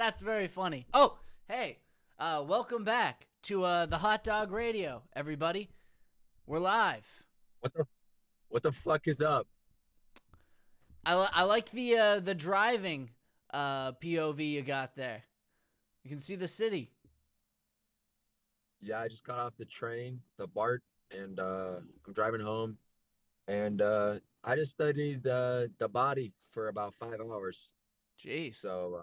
That's very funny. Oh, hey, welcome back to the Hot Dog Radio, everybody. We're live. What the fuck is up? I like the driving POV you got there. You can see the city. Yeah, I just got off the train, the BART, and I'm driving home. And I just studied the body for about 5 hours. Jeez, So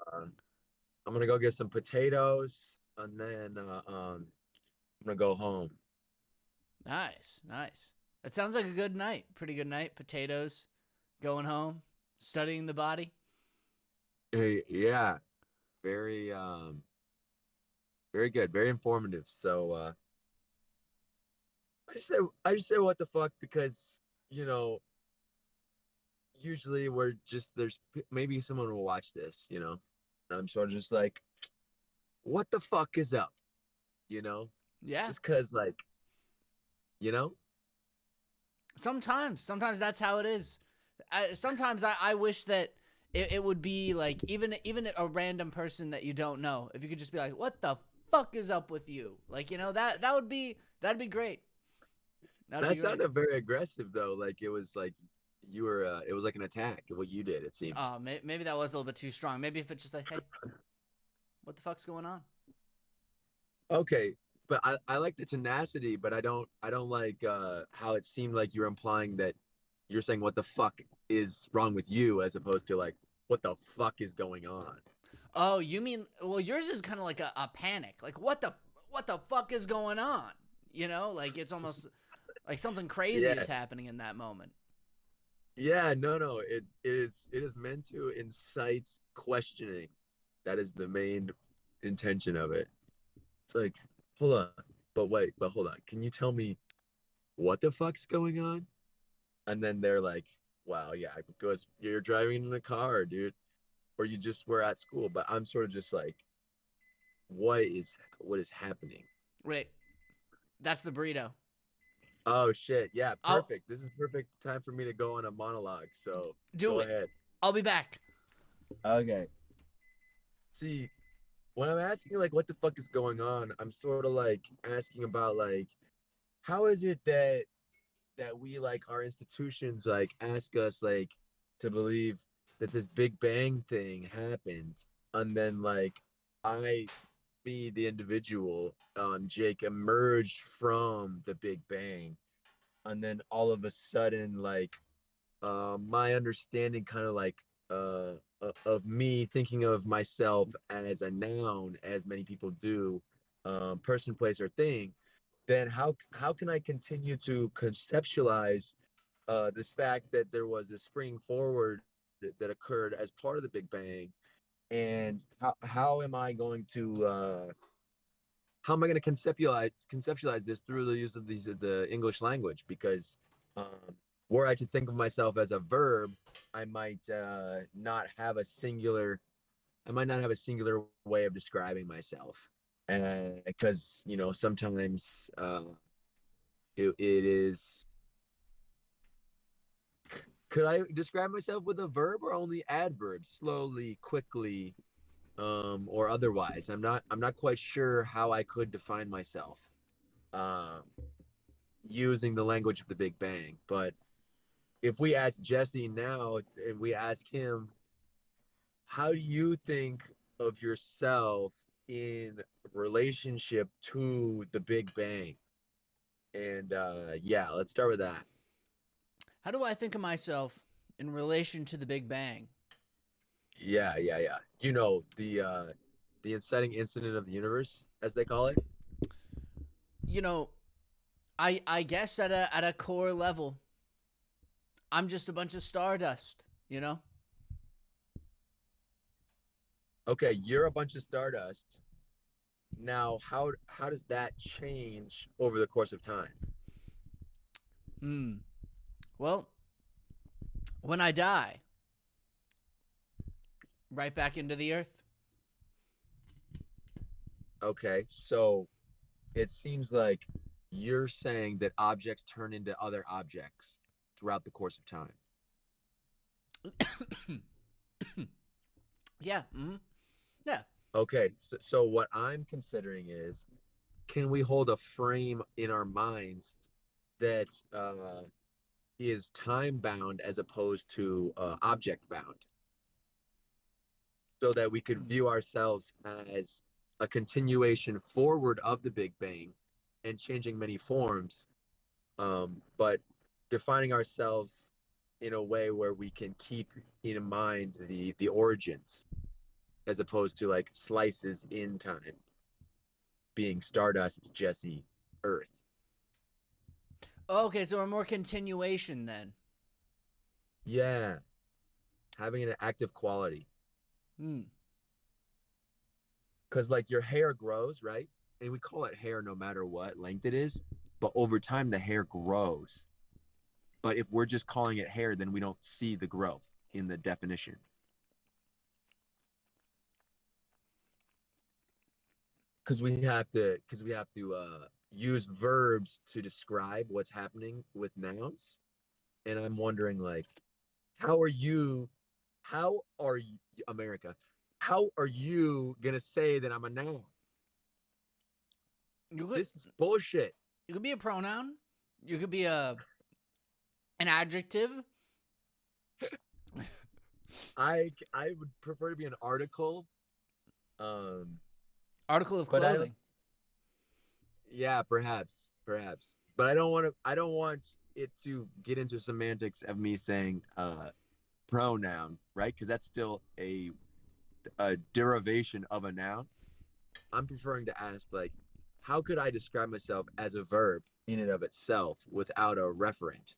I'm gonna go get some potatoes, and then I'm gonna go home. nice, nice. That sounds like a good night. Pretty good night. Potatoes, going home, studying the body. Hey, yeah, very very good, very informative. So I just say I just say what the fuck because you know usually we're just maybe someone will watch this. And I'm sort of just like, what the fuck is up? You know, Yeah. just cause like, you know, Sometimes that's how it is. Sometimes I wish that it would be like even a random person that you don't know. If you could just be like, "What the fuck is up with you?" Like that'd be great. That'd be that great. sounded very aggressive though. Like it was like you were, it was like an attack what you did. It seemed. Maybe that was a little bit too strong. Maybe if it's just like, "Hey, what the fuck's going on?" Okay, but I like the tenacity, but I don't like how it seemed like you were implying that you're saying what the fuck is wrong with you as opposed to like what the fuck is going on. Oh, you mean well, yours is kind of like a panic. Like what the fuck is going on? You know, like it's almost like something crazy Yeah, is happening in that moment. yeah, no, it is meant to incite questioning. That is the main intention of it. It's like, hold on, but wait, but hold on. Can you tell me what the fuck's going on? And then they're like, wow, yeah, because you're driving in the car, dude, or you just were at school. But I'm sort of just like, what is happening? Wait, that's the burrito. Oh shit, yeah, I'll perfect. This is perfect time for me to go on a monologue. So do go it. ahead. I'll be back. Okay. See, when I'm asking like what the fuck is going on, I'm sort of like asking about like how is it that we like our institutions like ask us like to believe that this Big Bang thing happened, and then like I, me, the individual, Jake, emerged from the Big Bang, and then all of a sudden like my understanding kind of like of me thinking of myself as a noun, as many people do, person, place, or thing, then how can I continue to conceptualize this fact that there was a spring forward that occurred as part of the Big Bang, and how am I going to how am I going to conceptualize this through the use of the English language? Because were I to think of myself as a verb, I might not have a singular I might not have a singular way of describing myself, because sometimes it is. Could I describe myself with a verb or only adverbs? Slowly, quickly, or otherwise? I'm not quite sure how I could define myself um, using the language of the Big Bang. But if we ask Jesse now and we ask him, how do you think of yourself in relationship to the Big Bang? And yeah, let's start with that. How do I think of myself in relation to the Big Bang? Yeah, yeah, yeah. The inciting incident of the universe, as they call it. You know, I guess at a core level, I'm just a bunch of stardust. You know, Okay, you're a bunch of stardust. Now, how does that change over the course of time? hmm. Well, when I die, right back into the earth. Okay, so it seems like you're saying that objects turn into other objects throughout the course of time. Yeah. Mm-hmm. Yeah. Okay, so what I'm considering is, can we hold a frame in our minds that is time bound as opposed to object bound, so that we could Hmm. view ourselves as a continuation forward of the Big Bang and changing many forms, but defining ourselves in a way where we can keep in mind the origins as opposed to like slices in time being Stardust, Jesse, Earth. Okay, so we're more continuation then. Yeah, having an active quality. Hmm. Because like your hair grows, right? And we call it hair no matter what length it is, but over time the hair grows. But if we're just calling it hair, then we don't see the growth in the definition. Because we have to use verbs to describe what's happening with nouns. And I'm wondering like, how are you how are you, America, how are you gonna say that I'm a noun? You could This is bullshit. you could be a pronoun. You could be a an adjective. I would prefer to be an article. Um, Article of but I don't. clothing. Yeah, perhaps. But I don't want to. I don't want it to get into semantics of me saying pronoun, right? Because that's still a derivation of a noun. I'm preferring to ask like, how could I describe myself as a verb in and of itself without a referent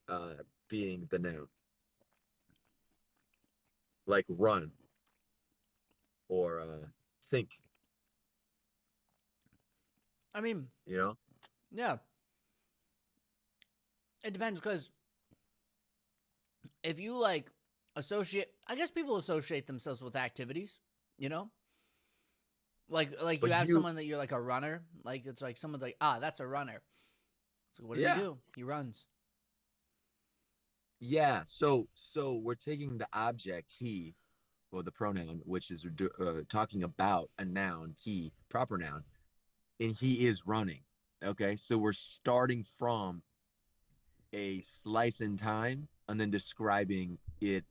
uh, being the noun, like run or think, I mean, you know? yeah, it depends because if you like associate, I guess people associate themselves with activities. You know, like you But have you, someone that you're like a runner. Like it's like someone's like, that's a runner. So what does he yeah, do? He runs. yeah. So we're taking the object he, or the pronoun, which is talking about a noun, he, proper noun, and he is running. Okay, so we're starting from a slice in time and then describing it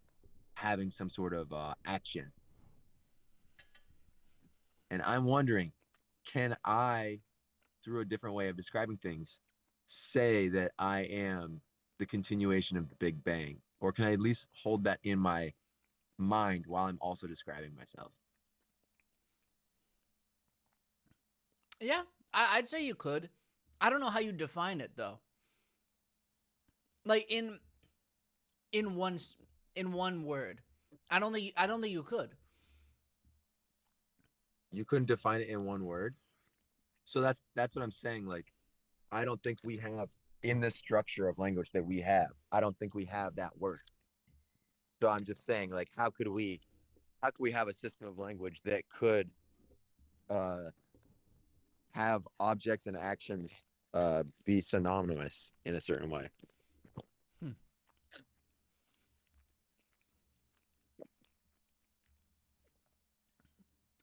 having some sort of action. And I'm wondering, can I, through a different way of describing things, say that I am the continuation of the Big Bang? Or can I at least hold that in my mind while I'm also describing myself? Yeah, I'd say you could. I don't know how you define it though. Like in one in one word. I don't think you could. You couldn't define it in one word. So that's what I'm saying. Like, I don't think we have in this structure of language that we have, I don't think we have that word. So I'm just saying, like, how could we have a system of language that could uh have objects and actions be synonymous in a certain way? Hmm.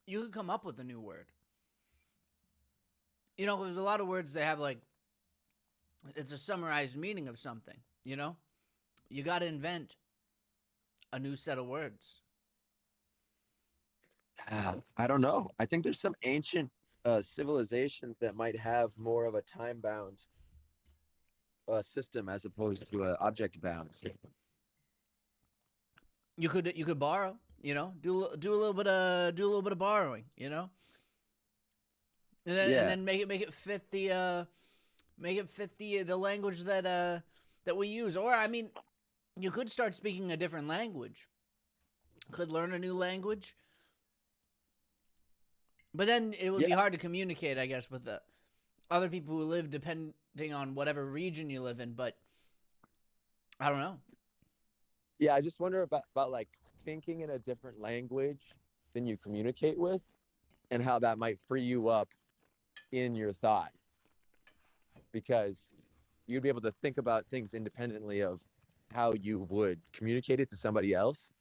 You could come up with a new word. You know, there's a lot of words that have like it's a summarized meaning of something. You know, you got to invent a new set of words. I don't know. I think there's some ancient civilizations that might have more of a time bound system as opposed to an object bound system. You could borrow. You know, do a little bit of borrowing. You know, and Yeah. then make it fit the language that we use. Or I mean, you could start speaking a different language. Could learn a new language, but then it would Yeah. be hard to communicate, I guess, with the other people who live depending on whatever region you live in. But I don't know. Yeah. I just wonder about like thinking in a different language than you communicate with and how that might free you up in your thought because you'd be able to think about things independently of how you would communicate it to somebody else.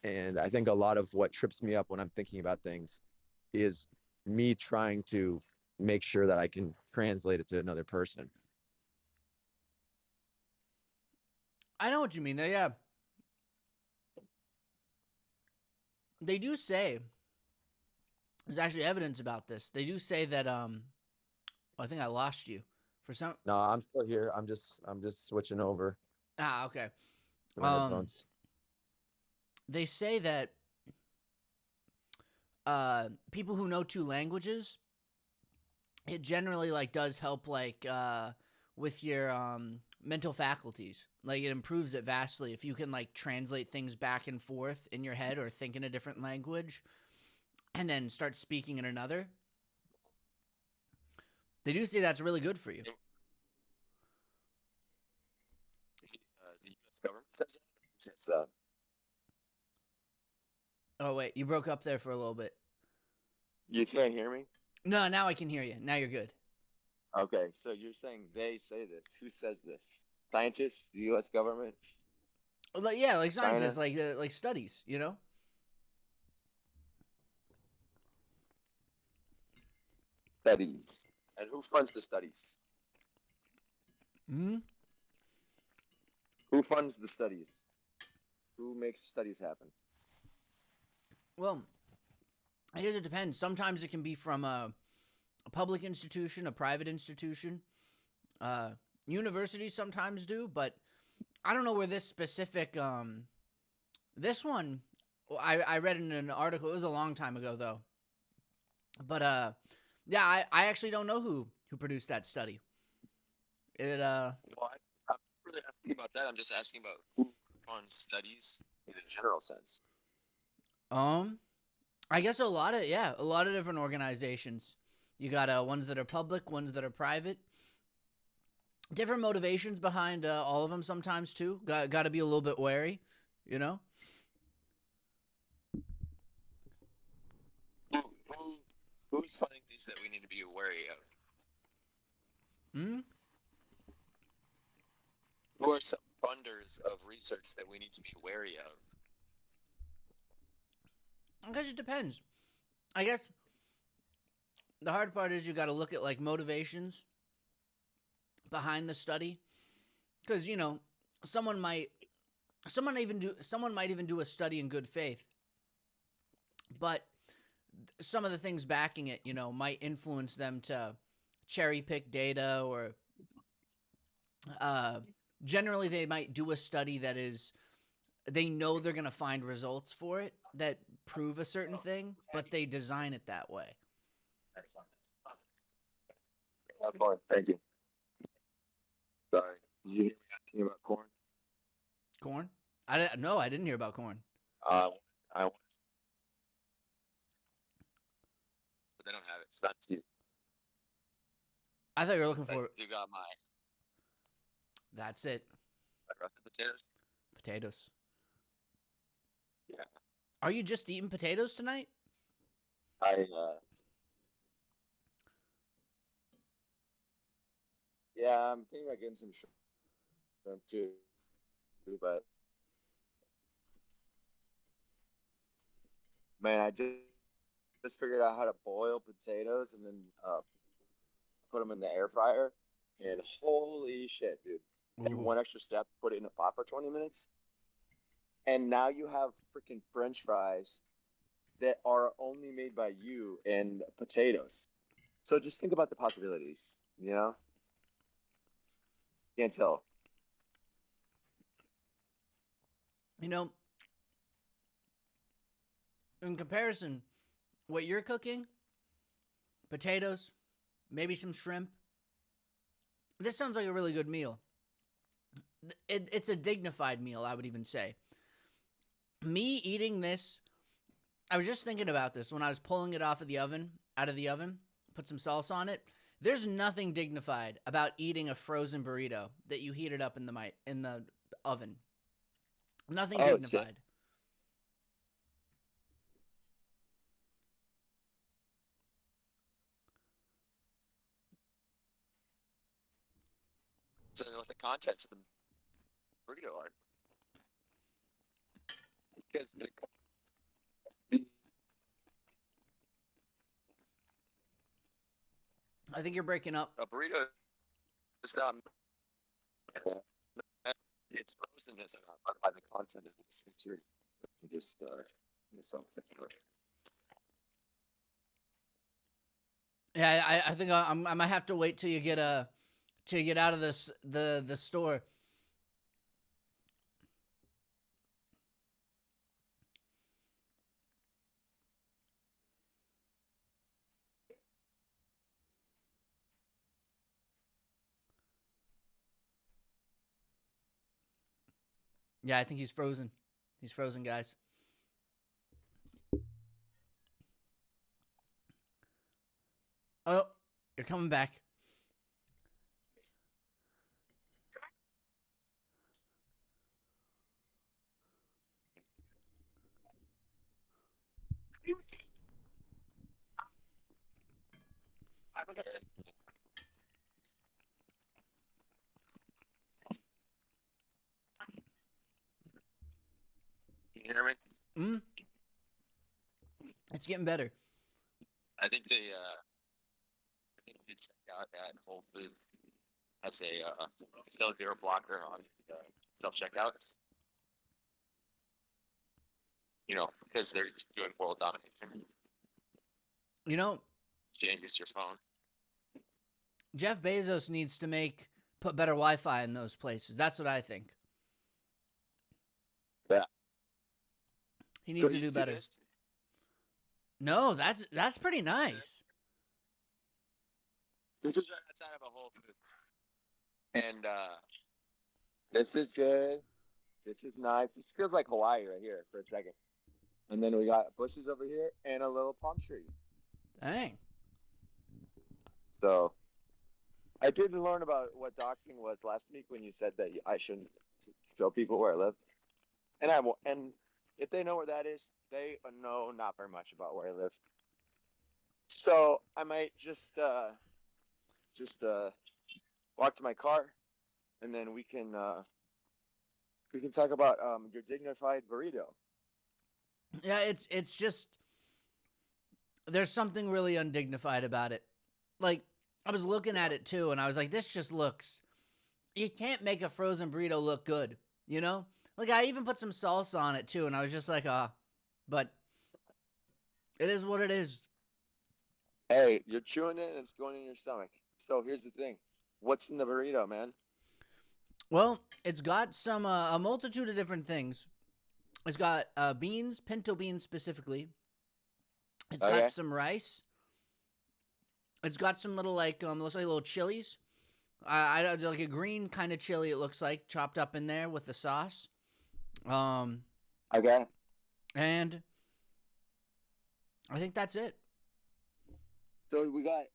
And I think a lot of what trips me up when I'm thinking about things is me trying to make sure that I can translate it to another person. I know what you mean. There, yeah, they do say there's actually evidence about this. They do say that I think I lost you for some. No, I'm still here. I'm just switching over Ah, okay. to my Um, headphones. they say that people who know two languages, it generally like does help like with your mental faculties. Like it improves it vastly if you can like translate things back and forth in your head or think in a different language and then start speaking in another. They do say that's really good for you. The U.S. government says that. Who says that? Oh wait, you broke up there for a little bit. You can't hear me? No, now I can hear you. Now you're good. Okay, so you're saying they say this. Who says this? Scientists, the U.S. government, Like yeah, like scientists, China? like studies, you know. Studies. And who funds the studies? Hmm. Who funds the studies? Who makes studies happen? Well, I guess it depends. Sometimes it can be from a public institution, a private institution. Uh, Universities sometimes do, but I don't know where this specific this one. I read in an article. It was a long time ago though, but yeah, I actually don't know who produced that study. It Well, I'm not really asking about that. I'm just asking about who funds studies in a general sense. um I guess a lot of different organizations. You got ones that are public, ones that are private. Different motivations behind all of them sometimes too. Got to be a little bit wary, you know. Who who's funding these that we need to be wary of? Hmm. Who are some funders of research that we need to be wary of? I guess it depends. I guess the hard part is you got to look at like motivations behind the study, because you know someone might someone might even do a study in good faith, but some of the things backing it, you know, might influence them to cherry pick data or uh, generally they might do a study that is they know they're going to find results for it that prove a certain thing, but they design it that way. Corn. Thank you. Sorry. Did you hear me asking about corn? Corn? I didn't, no, I didn't hear about corn. Uh, I want, but they don't have it. It's not season. I thought you were looking But for you got my that's it. russet potatoes. Potatoes. Yeah. Are you just eating potatoes tonight? I yeah, I'm thinking about getting some shrimp too, but man, I just figured out how to boil potatoes and then put them in the air fryer, and holy shit, dude! Add Ooh. one extra step, put it in a pot for 20 minutes, and now you have freaking French fries that are only made by you and potatoes. So just think about the possibilities. You know, can't tell. You know, in comparison, what you're cooking, potatoes, maybe some shrimp. This sounds like a really good meal. It's a dignified meal, I would even say. Me eating this, I was just thinking about this when I was pulling it out of the oven, put some sauce on it. There's nothing dignified about eating a frozen burrito that you heated up in the oven. Nothing Oh shit! dignified. So what the contents of the burrito are? because I think you're breaking up. a burrito is not it's frozen as by the content of its sensory. Just something. Yeah, I think I might have to wait till you get out of the store. Yeah, I think he's frozen. He's frozen, guys. Oh, you're coming back. Can you hear me? Mm, it's getting better. I think I think we check out at Whole Foods. That's a still zero blocker on self checkout. You know, because they're doing world domination. You know, Changes your phone. Jeff Bezos needs to put better Wi-Fi in those places. That's what I think. Yeah. He needs So to you do see better. this? No, that's pretty nice. This is right outside of a Whole Foods. And this is good. This is nice. This feels like Hawaii right here for a second. And then we got bushes over here and a little palm tree. Dang. So I did learn about what doxing was last week when you said that I shouldn't show people where I live. And if they know where that is, they know not very much about where I live. So I might just walk to my car, and then we can talk about your dignified burrito. Yeah, it's just there's something really undignified about it. Like I was looking at it too, and I was like, this just looks. You can't make a frozen burrito look good, you know? Like I even put some salsa on it too, and I was just like, but it is what it is. Hey, you're chewing it and it's going in your stomach. So here's the thing. What's in the burrito, man? Well, it's got some a multitude of different things. It's got beans, pinto beans specifically. It's got Okay. some rice. It's got some little looks like little chilies. I like a green kind of chili. It looks like chopped up in there with the sauce. Okay. And I think that's it. So we got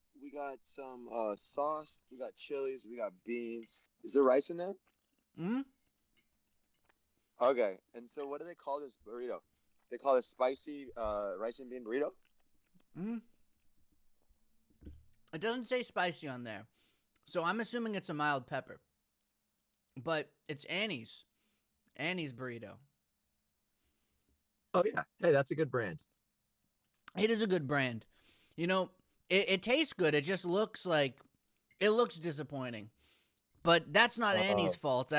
some sauce, we got chilies, we got beans. Is there rice in there? Mm? Okay. And so what do they call this burrito? They call it spicy rice and bean burrito? Mm? It doesn't say spicy on there, so I'm assuming it's a mild pepper. But it's Annie's burrito. Oh yeah. Hey, that's a good brand. It is a good brand. You know, it tastes good. It just looks disappointing. But that's not Annie's Uh-oh. fault.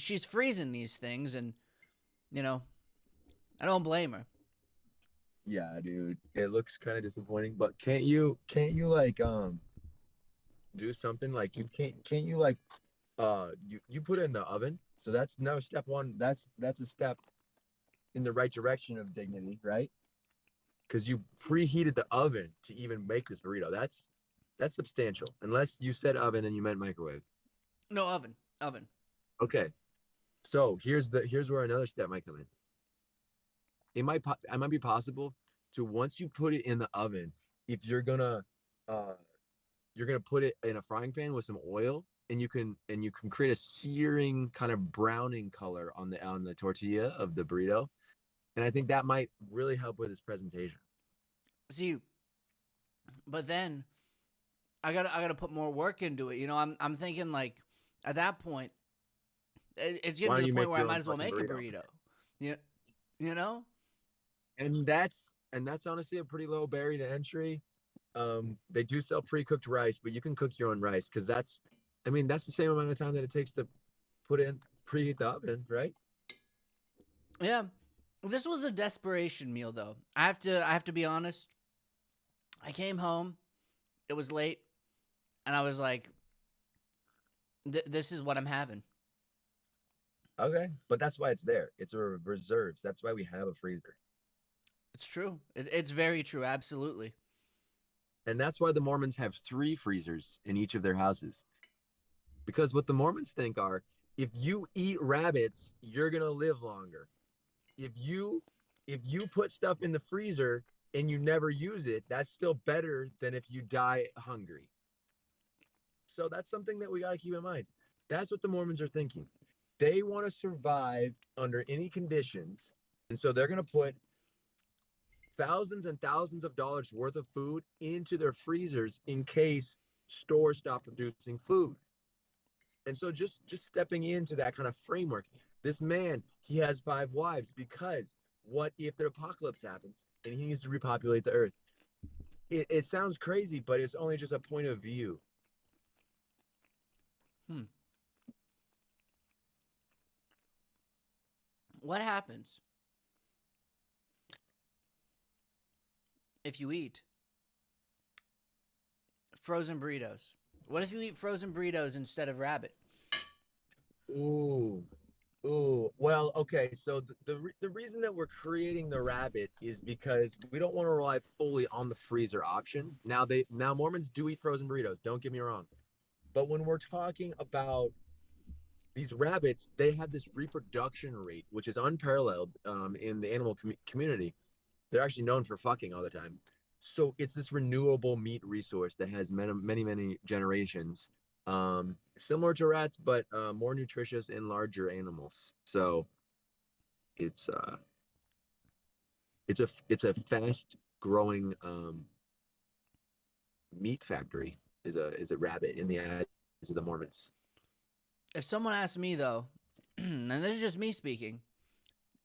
She's freezing these things, and you know, I don't blame her. Yeah, dude. It looks kind of disappointing, but can't you like do something like can't you like you put it in the oven? So that's no step one. That's a step in the right direction of dignity, right? Because you preheated the oven to even make this burrito. That's substantial. Unless you said oven and you meant microwave. No, oven. Okay. So here's where another step might come in. It might be possible to once you put it in the oven, if uh you're gonna put it in a frying pan with some oil, and you can create a searing kind of browning color on the tortilla of the burrito. And I think that might really help with its presentation. See, but then I gotta put more work into it. You know, I'm thinking like at that point, it's getting Why to don't the you point make where I your might own as well fucking make a burrito? burrito. Yeah, You know? And that's honestly a pretty low barrier to entry. They do sell pre-cooked rice, but you can cook your own rice because that's the same amount of time that it takes to put in preheat the oven, right? Yeah. This was a desperation meal though. I have to be honest. I came home, it was late, and I was like, this is what I'm having. Okay, but that's why it's there. It's a reserves. That's why we have a freezer, It's true. It's very true, absolutely. and that's why the Mormons have 3 freezers in each of their houses. Because what the Mormons think are, if you eat rabbits, you're gonna live longer. If you if you put stuff in the freezer and you never use it, that's still better than if you die hungry. So that's something that we got to keep in mind. That's what the Mormons are thinking. They want to survive under any conditions. And so they're going to put thousands and thousands of dollars worth of food into their freezers in case stores stop producing food. And so just stepping into that kind of framework, this man, he has 5 wives because what if the apocalypse happens and he needs to repopulate the earth? It sounds crazy, but it's only just a point of view. Hmm. What happens if you eat frozen burritos? What if you eat frozen burritos instead of rabbit? Ooh, ooh. Well, okay. So the reason that we're creating the rabbit is because we don't want to rely fully on the freezer option. Now Mormons do eat frozen burritos. Don't get me wrong. But when we're talking about these rabbits, they have this reproduction rate, which is unparalleled in the animal community. They're actually known for fucking all the time. So it's this renewable meat resource that has many, many, many generations, similar to rats, but more nutritious and larger animals. So it's uh, it's a fast growing meat factory. Is a rabbit in the eyes of the Mormons. If someone asked me though, and this is just me speaking,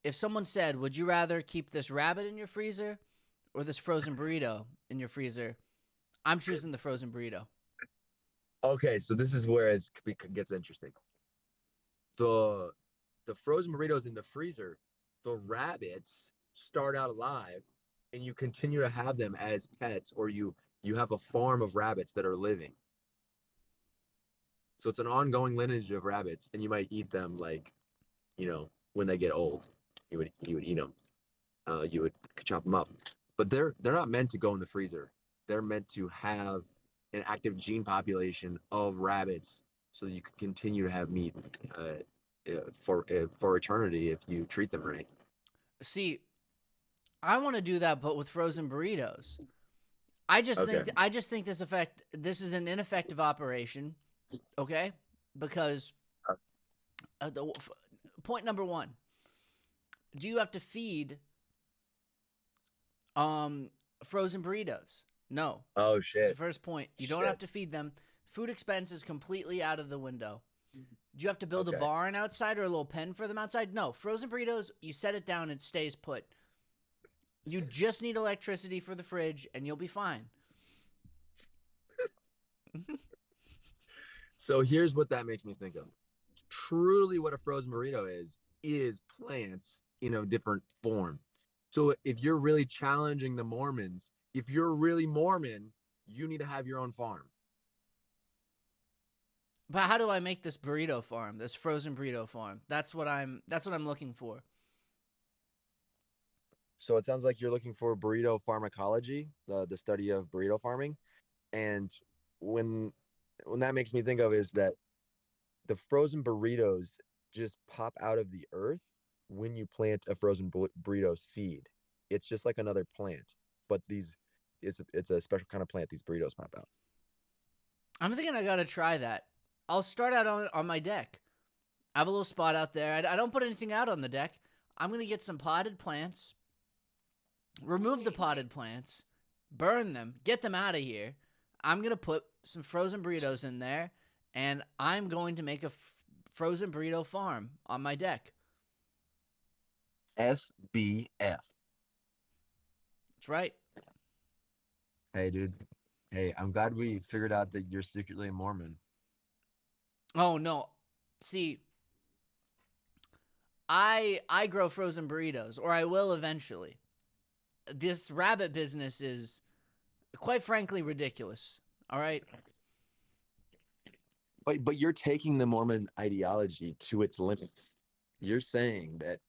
if someone said, "Would you rather keep this rabbit in your freezer or this frozen burrito in your freezer?" I'm choosing the frozen burrito. Okay, so this is where it gets interesting. The the frozen burritos in the freezer, the rabbits start out alive, and you continue to have them as pets, or you have a farm of rabbits that are living. So it's an ongoing lineage of rabbits, and you might eat them like, when they get old, you would eat them. You would chop them up, but they're not meant to go in the freezer. They're meant to have an active gene population of rabbits, so that you can continue to have meat for eternity if you treat them right. See, I want to do that, but with frozen burritos. Okay. I just think this is an ineffective operation. Okay, because Uh, point number one: do you have to feed frozen burritos? No. Oh It's the shit. first point. You don't Shit. have to feed them. Food expense is completely out of the window. Do you have to build a Okay. barn outside or a little pen for them outside? No. Frozen burritos, you set it down, it stays put. You just need electricity for the fridge, and you'll be fine. So here's what that makes me think of. Truly, what a frozen burrito is plants in a different form. So if you're really challenging the Mormons, if you're really Mormon, you need to have your own farm. But how do I make this burrito farm? This frozen burrito farm. That's what I'm looking for. So it sounds like you're looking for burrito pharmacology, the study of burrito farming. And when when that makes me think of is that the frozen burritos just pop out of the earth when you plant a frozen burrito seed. It's just like another plant, but it's a special kind of plant. These burritos pop out. I'm thinking I gotta try that. I'll start out on my deck. I have a little spot out there. I don't put anything out on the deck. I'm gonna get some potted plants, remove the potted plants, burn them, get them out of here. I'm gonna put some frozen burritos in there, and I'm going to make a frozen burrito farm on my deck. SBF. That's right. Hey, dude. Hey, I'm glad we figured out that you're secretly a Mormon. Oh no. See, I grow frozen burritos, or I will eventually. This rabbit business is quite frankly ridiculous. All right? But you're taking the Mormon ideology to its limits. You're saying that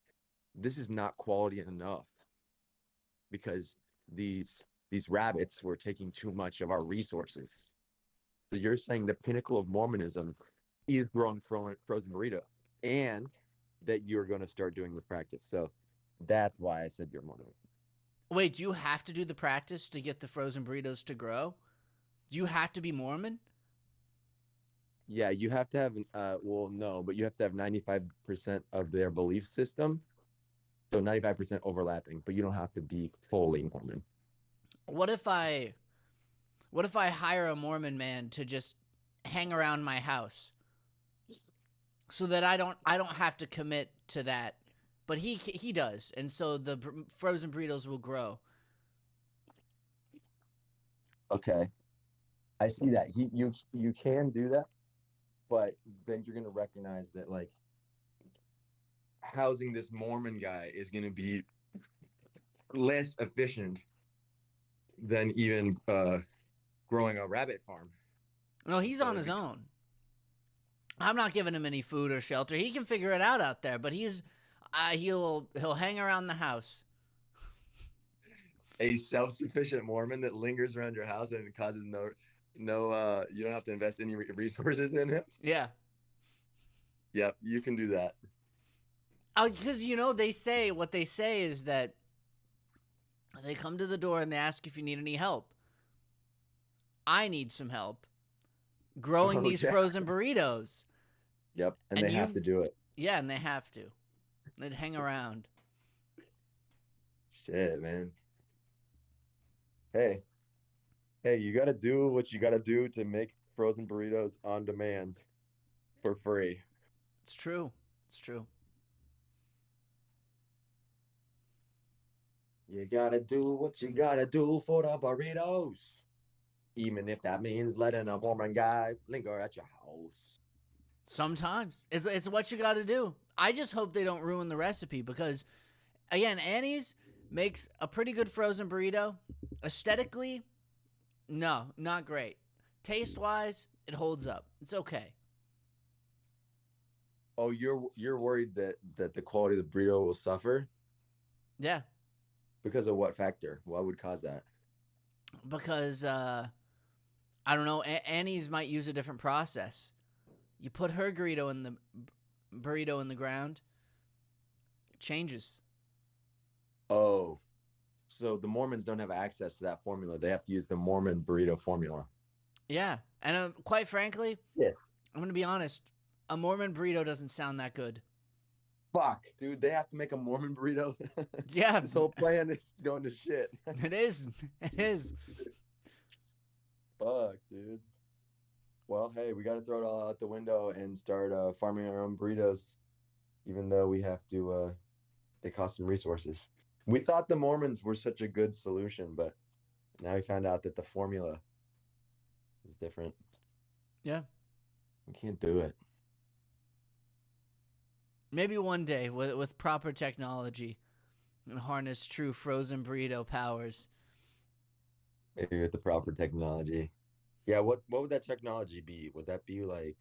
this is not quality enough because these rabbits were taking too much of our resources. So you're saying the pinnacle of Mormonism is growing frozen burrito, and that you're going to start doing the practice. So that's why I said you're Mormon. Wait, do you have to do the practice to get the frozen burritos to grow? Do you have to be Mormon? Yeah, you have to have well, no, but you have to have 95% of their belief system. So 95% overlapping, but you don't have to be fully Mormon. What if I hire a Mormon man to just hang around my house so that I don't have to commit to that, but he does, and so the frozen burritos will grow. Okay. I see that. You can do that, but then you're gonna recognize that like housing this Mormon guy is gonna be less efficient than even growing a rabbit farm. No, he's So on his own. I'm not giving him any food or shelter. He can figure it out there, but he'll hang around the house. a self-sufficient Mormon that lingers around your house and causes no you don't have to invest any resources in him. Yeah. Yep, you can do that. Because they say what they say is that they come to the door and they ask if you need any help. I need some help growing these yeah. frozen burritos. Yep, and they have to do it. Yeah, and they have to. They'd hang around. Shit, man. Hey, you got to do what you got to do to make frozen burritos on demand for free. It's true. It's true. You got to do what you got to do for the burritos, even if that means letting a Mormon guy linger at your house. Sometimes it's what you got to do. I just hope they don't ruin the recipe because, again, Annie's makes a pretty good frozen burrito. Aesthetically, no, not great. Taste-wise, it holds up. It's okay. Oh, you're worried that the quality of the burrito will suffer Yeah, because of what factor? What would cause that? because I don't know. Annie's might use a different process. You put her burrito in the ground, it changes. Oh, so the Mormons don't have access to that formula. They have to use the Mormon burrito formula. Yeah, and quite frankly, Yes. I'm gonna be honest. A Mormon burrito doesn't sound that good. Fuck, dude, they have to make a Mormon burrito. Yeah, This whole plan is going to shit. it is. It is. Fuck, dude. Well, hey, we got to throw it all out the window and start farming our own burritos, even though we have to. They cost some resources. We thought the Mormons were such a good solution, but now we found out that the formula is different. Yeah. We can't do it. Maybe one day with proper technology and harness true frozen burrito powers. Maybe with the proper technology. Yeah, what would that technology be? Would that be like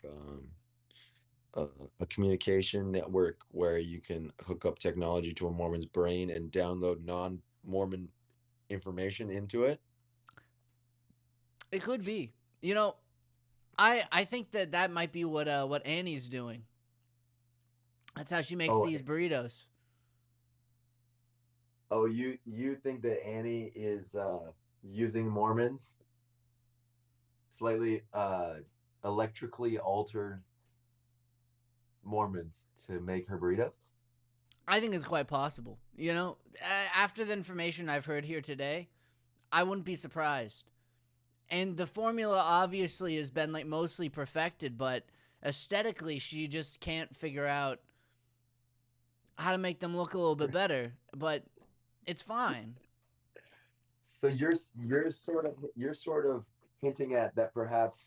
a communication network where you can hook up technology to a Mormon's brain and download non-Mormon information into it? It could be. I think that might be what Annie's doing. That's how she makes these burritos. Oh, you think that Annie is using Mormons, slightly electrically altered Mormons to make her burritos? I think it's quite possible. After the information I've heard here today, I wouldn't be surprised. And the formula obviously has been like mostly perfected, but aesthetically she just can't figure out how to make them look a little bit better, but it's fine. So you're sort of hinting at that perhaps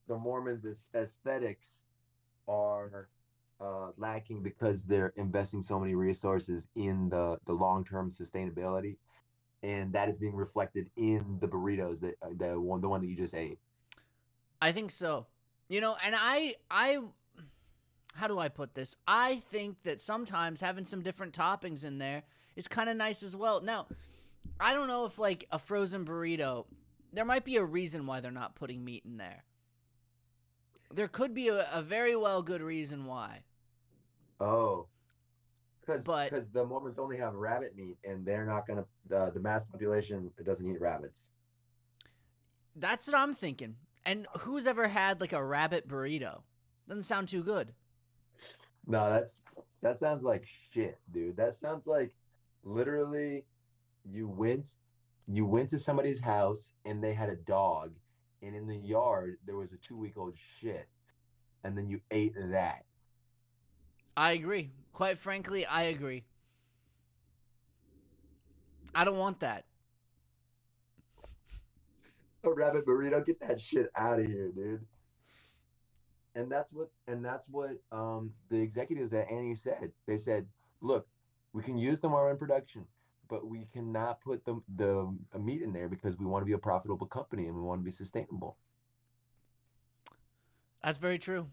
the Mormons' aesthetics are lacking because they're investing so many resources in the long term sustainability, and that is being reflected in the burritos that the one that you just ate. I think so. You know, and I how do I put this? I think that sometimes having some different toppings in there is kind of nice as well. Now, I don't know if like a frozen burrito, there might be a reason why they're not putting meat in there. There could be a very well good reason why. Oh, But because the Mormons only have rabbit meat, and they're not gonna the mass population doesn't eat rabbits. that's what I'm thinking. And who's ever had like a rabbit burrito? Doesn't sound too good. No, that sounds like shit, dude. That sounds like literally you went you went to somebody's house and they had a dog, and in the yard there was a 2-week-old shit, and then you ate that. I agree. Quite frankly, I agree. I don't want that. A rabbit burrito, get that shit out of here, dude. And that's what the executives at Annie said. They said, look, we can use them more in production, but we cannot put the meat in there because we want to be a profitable company and we want to be sustainable. That's very true.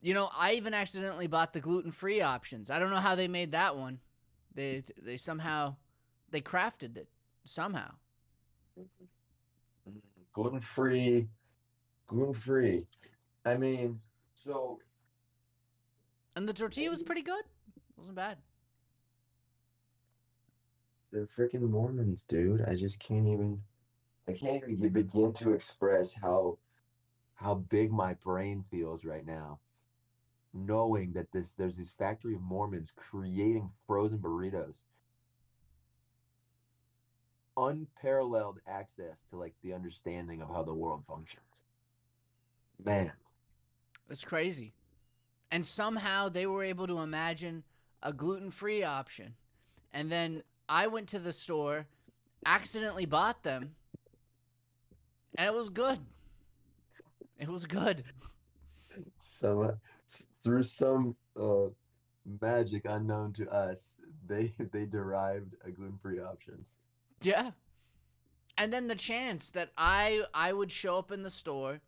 You know, I even accidentally bought the gluten-free options. I don't know how they made that one. They somehow they crafted it somehow. Gluten free, gluten free. I mean, so And the tortilla was pretty good. It wasn't bad. the freaking Mormons, dude. I can't even begin to express how big my brain feels right now, knowing that there's this factory of Mormons creating frozen burritos, unparalleled access to like the understanding of how the world functions. Man, It's crazy. And somehow they were able to imagine a gluten-free option. And then I went to the store, accidentally bought them, and it was good. It was good. some through some magic unknown to us, they derived a gluten-free option. Yeah. And then the chance that I would show up in the store,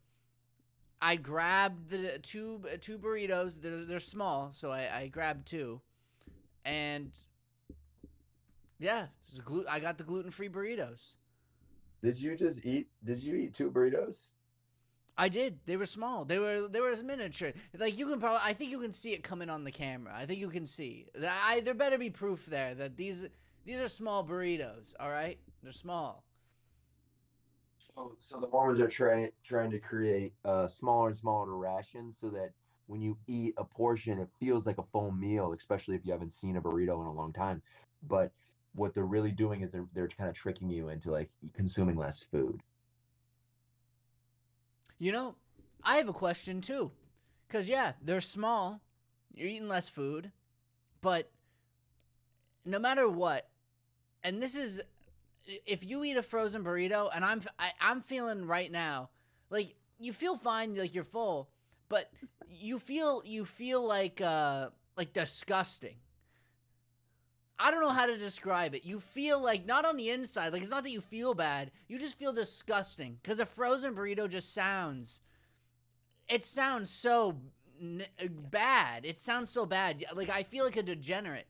I grabbed the two burritos. They're small, so I grabbed two, and yeah, I got the gluten-free burritos. Did you eat 2 burritos? I did. They were small. They were miniature. Like you can probably, I think you can see it coming on the camera. I think you can see. There better be proof there that these are small burritos. All right, they're small. So the Mormons are trying to create smaller and smaller rations so that when you eat a portion, it feels like a full meal, especially if you haven't seen a burrito in a long time. But what they're really doing is they're kind of tricking you into like consuming less food. You know, I have a question too, cause yeah, they're small. You're eating less food, but no matter what, and this is if you eat a frozen burrito, and I'm feeling right now, like you feel fine, like you're full, but you feel like disgusting. I don't know how to describe it. You feel like not on the inside, like it's not that you feel bad, you just feel disgusting because a frozen burrito just sounds so bad. It sounds so bad. Like I feel like a degenerate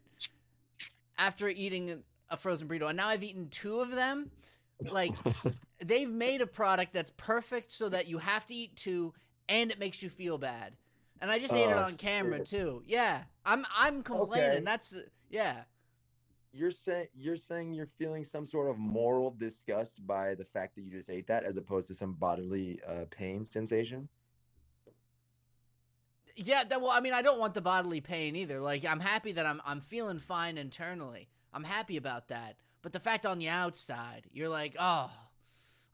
after eating a frozen burrito, and now I've eaten two of them. Like they've made a product that's perfect so that you have to eat two, and it makes you feel bad. And I just ate it Oh on camera shit. too. Yeah, I'm complaining. Okay. That's yeah. You're saying you're feeling some sort of moral disgust by the fact that you just ate that, as opposed to some bodily pain sensation. Yeah, that well, I mean, I don't want the bodily pain either. Like, I'm happy that I'm feeling fine internally. I'm happy about that. But the fact on the outside, you're like, oh,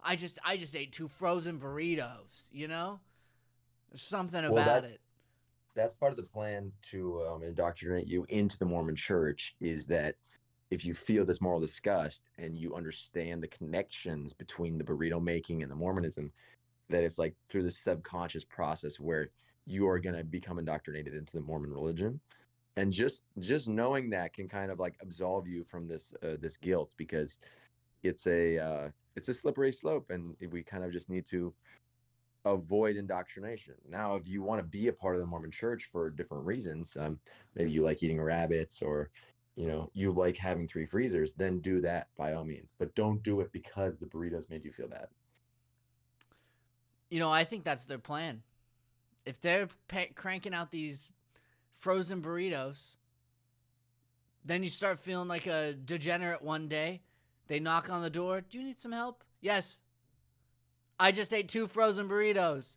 I just ate two frozen burritos. You know, there's something Well, about it. that's part of the plan to indoctrinate you into the Mormon Church. Is that if you feel this moral disgust and you understand the connections between the burrito making and the Mormonism, that it's like through this subconscious process where you are going to become indoctrinated into the Mormon religion. And just knowing that can kind of like absolve you from this guilt, because it's a slippery slope, and we kind of just need to avoid indoctrination. Now, if you want to be a part of the Mormon Church for different reasons, maybe you like eating rabbits, or you like having three freezers, then do that by all means. But don't do it because the burritos made you feel bad. I think that's their plan. If they're cranking out these frozen burritos, then you start feeling like a degenerate one day. They knock on the door. Do you need some help? Yes. I just ate 2 frozen burritos.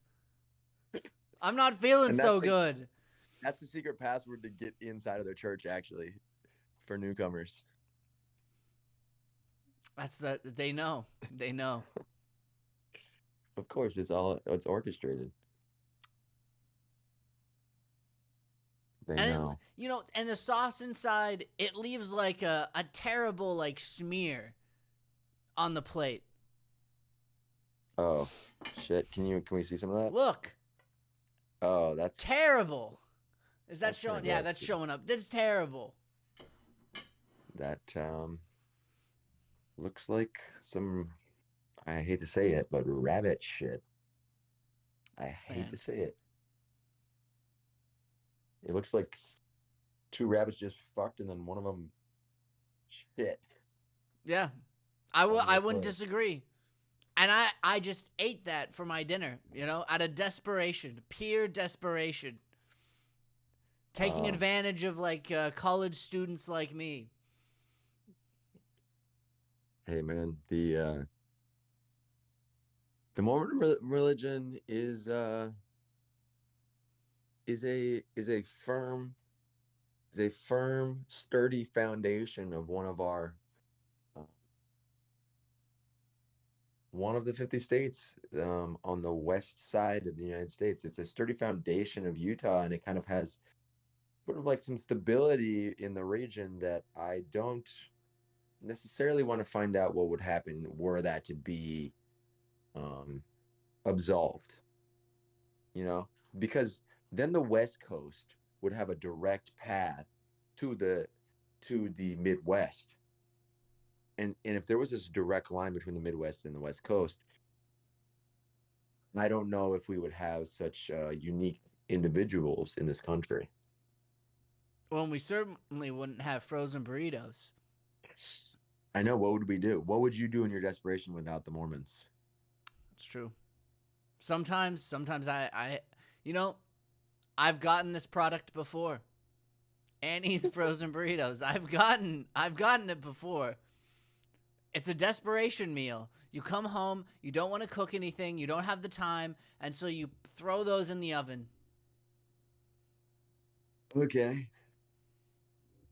I'm not feeling so good. That's the secret password to get inside of their church, actually, for newcomers. That's they know. They know. Of course, it's orchestrated. They know. And the sauce inside, it leaves like a terrible like smear on the plate. Oh, shit. Can we see some of that? Look. Oh, that's terrible. Is that showing? Yeah, gross, that's dude. showing up. That's terrible. That looks like some, I hate to say it, but rabbit shit. I hate to say it. It looks like 2 rabbits just fucked, and then one of them shit. Yeah. I wouldn't disagree. And I just ate that for my dinner, out of desperation, pure desperation. Taking advantage of like college students like me. Hey man, the Mormon religion is a firm sturdy foundation of one of the 50 states on the west side of the United States. It's a sturdy foundation of Utah, and it kind of has sort of like some stability in the region that I don't necessarily want to find out what would happen were that to be absolved, because then the West Coast would have a direct path to the Midwest. And if there was this direct line between the Midwest and the West Coast, I don't know if we would have such unique individuals in this country. Well, we certainly wouldn't have frozen burritos. I know. What would we do? What would you do in your desperation without the Mormons? It's true. Sometimes I've gotten this product before. Annie's frozen burritos. I've gotten it before. It's a desperation meal. You come home, you don't want to cook anything, you don't have the time, and so you throw those in the oven. Okay.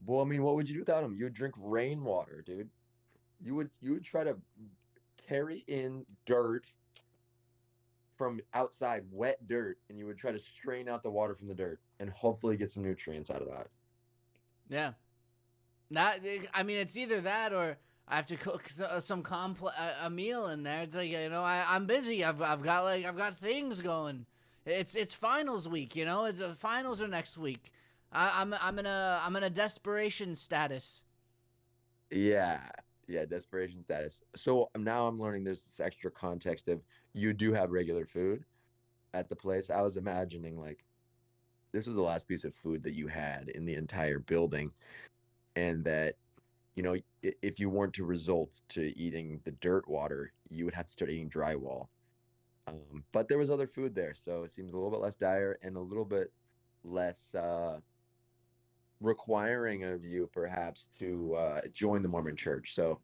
Well, I mean, what would you do without them? You would drink rainwater, dude. You would try to carry in dirt from outside, wet dirt, and you would try to strain out the water from the dirt and hopefully get some nutrients out of that. Yeah. It's either that or I have to cook some a meal in there. It's like, I'm busy. I've got things going. It's finals week, It's finals are next week. I'm in a desperation status. Yeah, desperation status. So now I'm learning there's this extra context of you do have regular food at the place. I was imagining like this was the last piece of food that you had in the entire building, and that if you weren't to resort to eating the dirt water, you would have to start eating drywall. But there was other food there, so it seems a little bit less dire and a little bit less requiring of you, perhaps, to join the Mormon Church. So,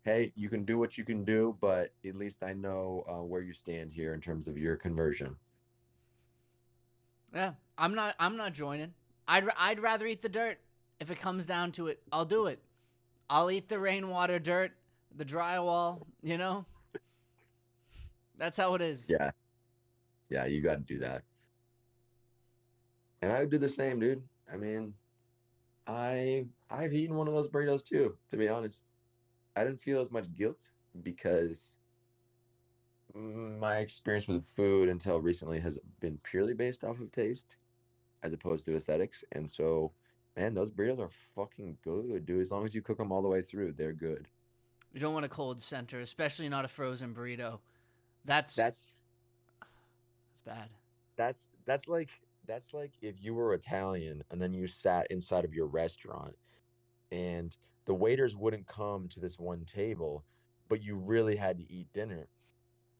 hey, you can do what you can do, but at least I know where you stand here in terms of your conversion. Yeah, I'm not joining. I'd rather eat the dirt. If it comes down to it, I'll do it. I'll eat the rainwater dirt, the drywall, That's how it is. Yeah, you got to do that. And I would do the same, dude. I mean, I've eaten one of those burritos too, to be honest. I didn't feel as much guilt because my experience with food until recently has been purely based off of taste as opposed to aesthetics. And so, man, those burritos are fucking good, dude. As long as you cook them all the way through, they're good. You don't want a cold center, especially not a frozen burrito. That's That's that's bad. that's like if you were Italian and then you sat inside of your restaurant and the waiters wouldn't come to this one table, but you really had to eat dinner.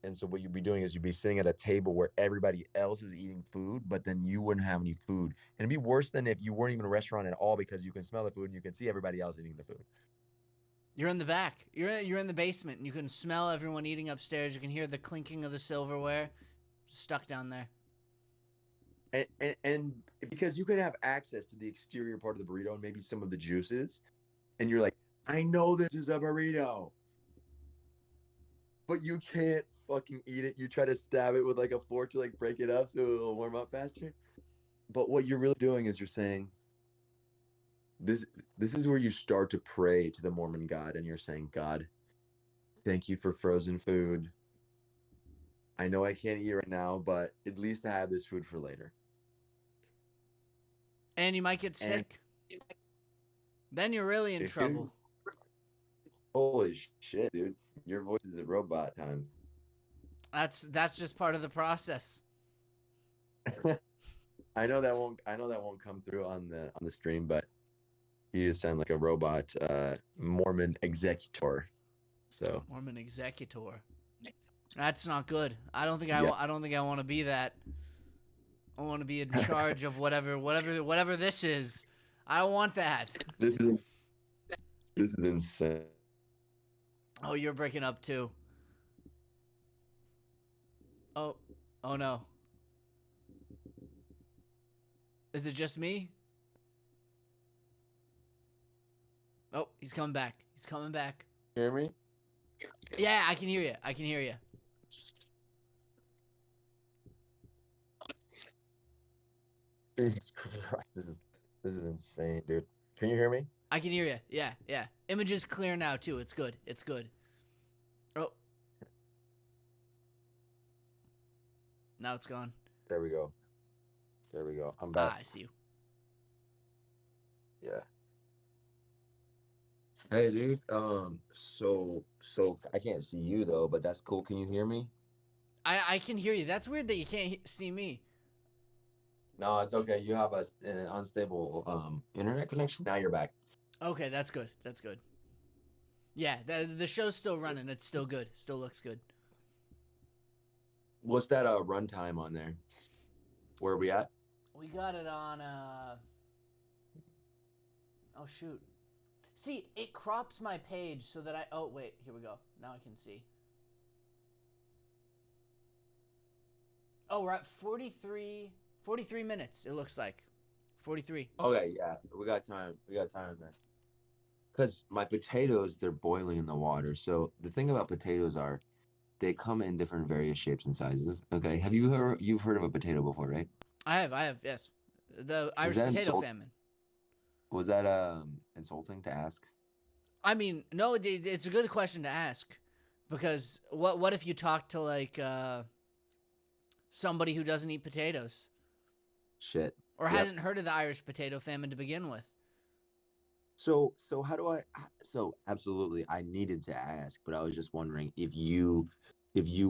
And so what you'd be doing is you'd be sitting at a table where everybody else is eating food, but then you wouldn't have any food. And it'd be worse than if you weren't even a restaurant at all because you can smell the food and you can see everybody else eating the food. You're in the back. You're in the basement, and you can smell everyone eating upstairs. You can hear the clinking of the silverware, stuck down there. And because you could have access to the exterior part of the burrito and maybe some of the juices, and you're like, I know this is a burrito, but you can't fucking eat it. You try to stab it with like a fork to like break it up so it'll warm up faster. But what you're really doing is you're saying, this this is where you start to pray to the Mormon God, and you're saying, God, thank you for frozen food. I know I can't eat right now, but at least I have this food for later. And you might get And sick. Then you're really in if you, trouble. holy shit, dude, your voice is a robot times. That's just part of the process. I know that won't come through on the stream, but you just sound like a robot Mormon executor. So Mormon executor. That's not good. yeah, I don't think I want to be that. I want to be in charge of whatever this is. I don't want that. this is this is insane. Oh, you're breaking up too. Oh, oh no. Is it just me? Oh, he's coming back. He's coming back. Hear me? Yeah, I can hear you. I can hear you. Jesus Christ, this is insane, dude. Can you hear me? I can hear you. Yeah, yeah. Image is clear now too. It's good. It's good. Oh, now it's gone. There we go. There we go. I'm back. Ah, I see you. Yeah. Hey, dude. So I can't see you though, but that's cool. Can you hear me? I can hear you. That's weird that you can't see me. No, it's okay. You have an unstable internet connection. Now you're back. Okay, that's good. That's good. Yeah, the show's still running. It's still good. Still looks good. What's that runtime on there? Where are we at? We got it on oh shoot. See, it crops my page so that oh wait, here we go. Now I can see. Oh, we're at 43 minutes, it looks like. 43. Okay, yeah, we got time. We got time then. Because my potatoes, they're boiling in the water. So the thing about potatoes are they come in different various shapes and sizes. Okay. You've heard of a potato before, right? I have, yes. The Was Irish that potato famine. was that insulting to ask? I mean, no, it's a good question to ask because what if you talk to like somebody who doesn't eat potatoes Shit. or Yep. hasn't heard of the Irish potato famine to begin with? So how do I so absolutely I needed to ask, but I was just wondering if you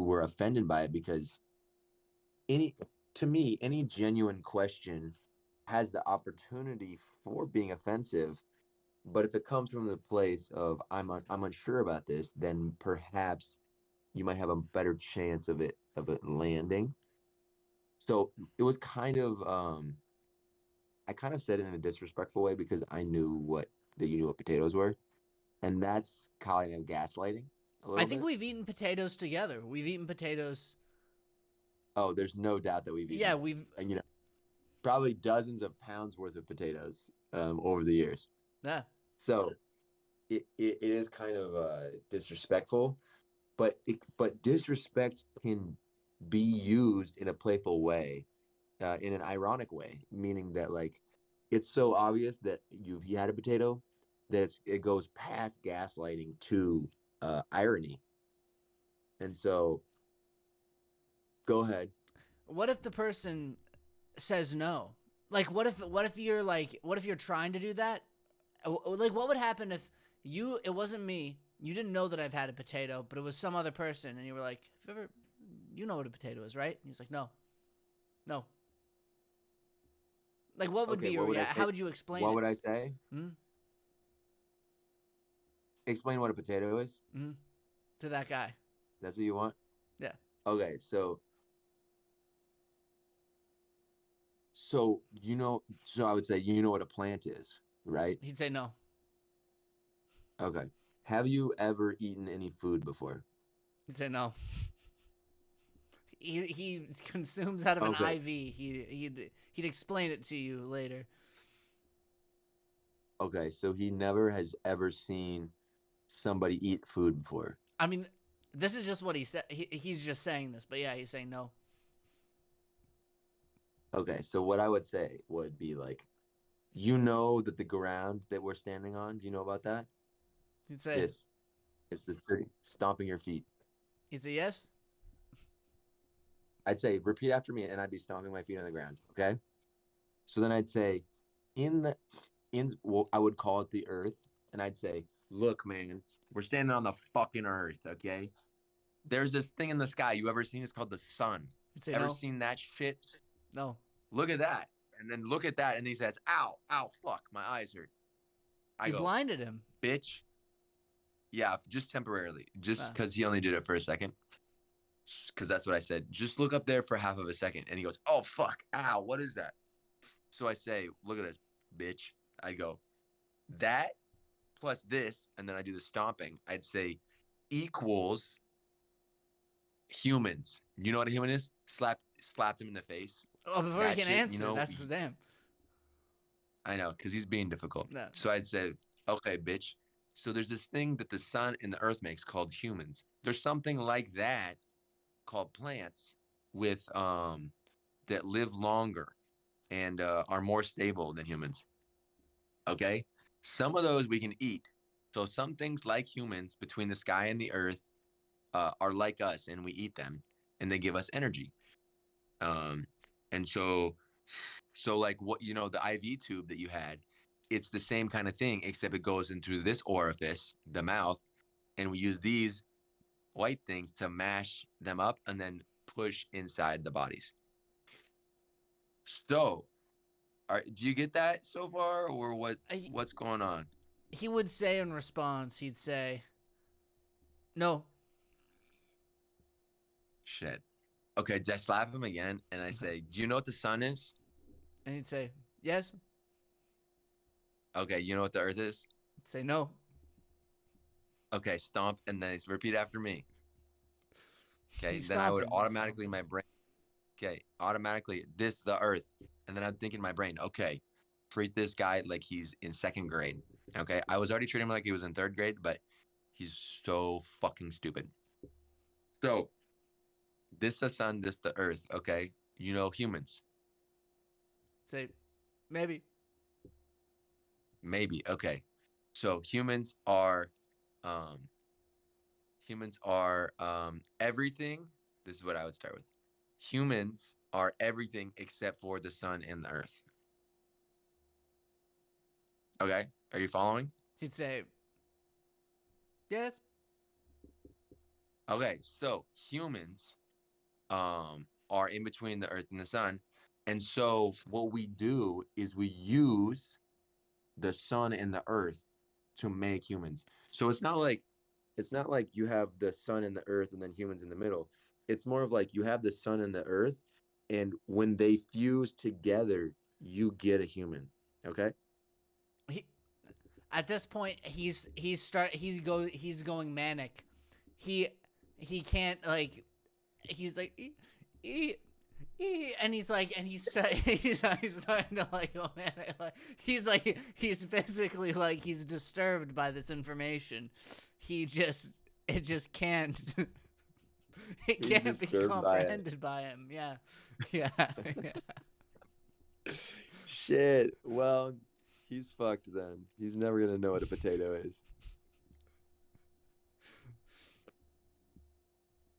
were offended by it because any to me any genuine question has the opportunity for being offensive, but if it comes from the place of I'm unsure about this, then perhaps you might have a better chance of it landing. So it was kind of I kind of said it in a disrespectful way because I knew what that you knew what potatoes were, and that's kind of gaslighting a I little think bit. we've eaten potatoes together. We've eaten potatoes. Oh, there's no doubt that we've Yeah, eaten, we've you know, probably dozens of pounds worth of potatoes over the years. yeah. So it is kind of disrespectful, but disrespect can be used in a playful way, in an ironic way, meaning that like it's so obvious that you've had a potato that it goes past gaslighting to irony. And so, go ahead. What if the person says no? Like, what if you're trying to do that? Like, what would happen if it wasn't me, you didn't know that I've had a potato, but it was some other person, and you were like, you know what a potato is, right? And he's like, no, no. Like, what would Okay, be what your would I how say? would you explain What it? would I say? Hmm? Explain what a potato is. Hmm? To that guy? That's what you want? Yeah. Okay, so I would say you know what a plant is, right? He'd say no. Okay. Have you ever eaten any food before? He'd say no. He consumes out of an Okay. IV. He'd explain it to you later. Okay, so he never has ever seen somebody eat food before. I mean, this is just what he said. He's just saying this, but yeah, he's saying no. Okay, so what I would say would be like, you know that the ground that we're standing on, do you know about that? He'd say This, it's this dirty, stomping your feet. he'd say yes. I'd say repeat after me, and I'd be stomping my feet on the ground. Okay. So then I'd say, in the well, I would call it the earth, and I'd say, look, man, we're standing on the fucking earth. Okay. There's this thing in the sky. You ever seen? It's called the sun. He'd say Ever no, seen that shit? no. Look at that. And then look at that. And he says, ow, ow, fuck, my eyes hurt. I He go, blinded him. bitch. Yeah, just temporarily. Just Ah. because he only did it for a second. Because that's what I said. Just look up there for half of a second. And he goes, oh, fuck, ow, what is that? So I say, look at this, bitch. I go, that plus this, and then I do the stomping. I'd say equals humans. You know what a human is? Slapped him in the face. Oh, before he That can shit, answer, that's the damn. I know, because he's being difficult. No. So I'd say, okay, bitch. So there's this thing that the sun and the earth makes called humans. There's something like that called plants with that live longer and are more stable than humans. Okay? Some of those we can eat. So some things like humans between the sky and the earth are like us and we eat them and they give us energy. Um, and so like what the IV tube that you had, it's the same kind of thing, except it goes into this orifice, the mouth, and we use these white things to mash them up and then push inside the bodies. So, do you get that so far, or what's going on? He would say in response, he'd say, no. Shit. Okay, I slap him again, and I say, "Do you know what the sun is?" And he'd say, yes. Okay, you know what the earth is? He'd say no. Okay, stomp, and then repeat after me. Okay, He's then I would stomping, he's automatically stomping. my brain. Okay, automatically this the earth, and then I'm thinking in my brain, okay, treat this guy like he's in second grade. Okay, I was already treating him like he was in third grade, but he's so fucking stupid. So this the sun, this the earth. Okay, you know humans. Say, maybe. Maybe. Okay. So um humans are everything. This is what I would start with. Humans are everything except for the sun and the earth. Okay? Are you following? He'd say, yes. Okay. So humans are in between the earth and the sun. And so what we do is we use the sun and the earth to make humans. So it's not like you have the sun and the earth and then humans in the middle. It's more of like you have the sun and the earth, and when they fuse together, you get a human. Okay? He, at this point, he's going manic. He he can't like he's like and he's like and he's starting to like go manic. Like, he's physically like he's disturbed by this information. It just can't it He's can't be disturbed by it. comprehended by him. Yeah. Yeah. Yeah. Shit. Well, he's fucked then. He's never gonna know what a potato is.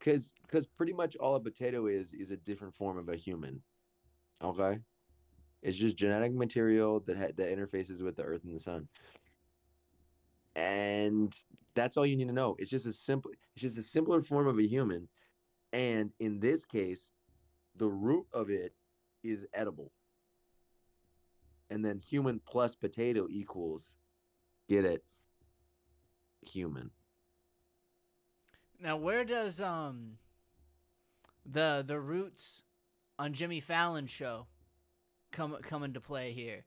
Cause pretty much all a potato is a different form of a human. Okay? It's just genetic material that interfaces with the earth and the sun. And that's all you need to know. It's just a simpler form of a human. And in this case, the root of it is edible. And then human plus potato equals, get it, human. Now, where does the roots on Jimmy Fallon's show come into play here?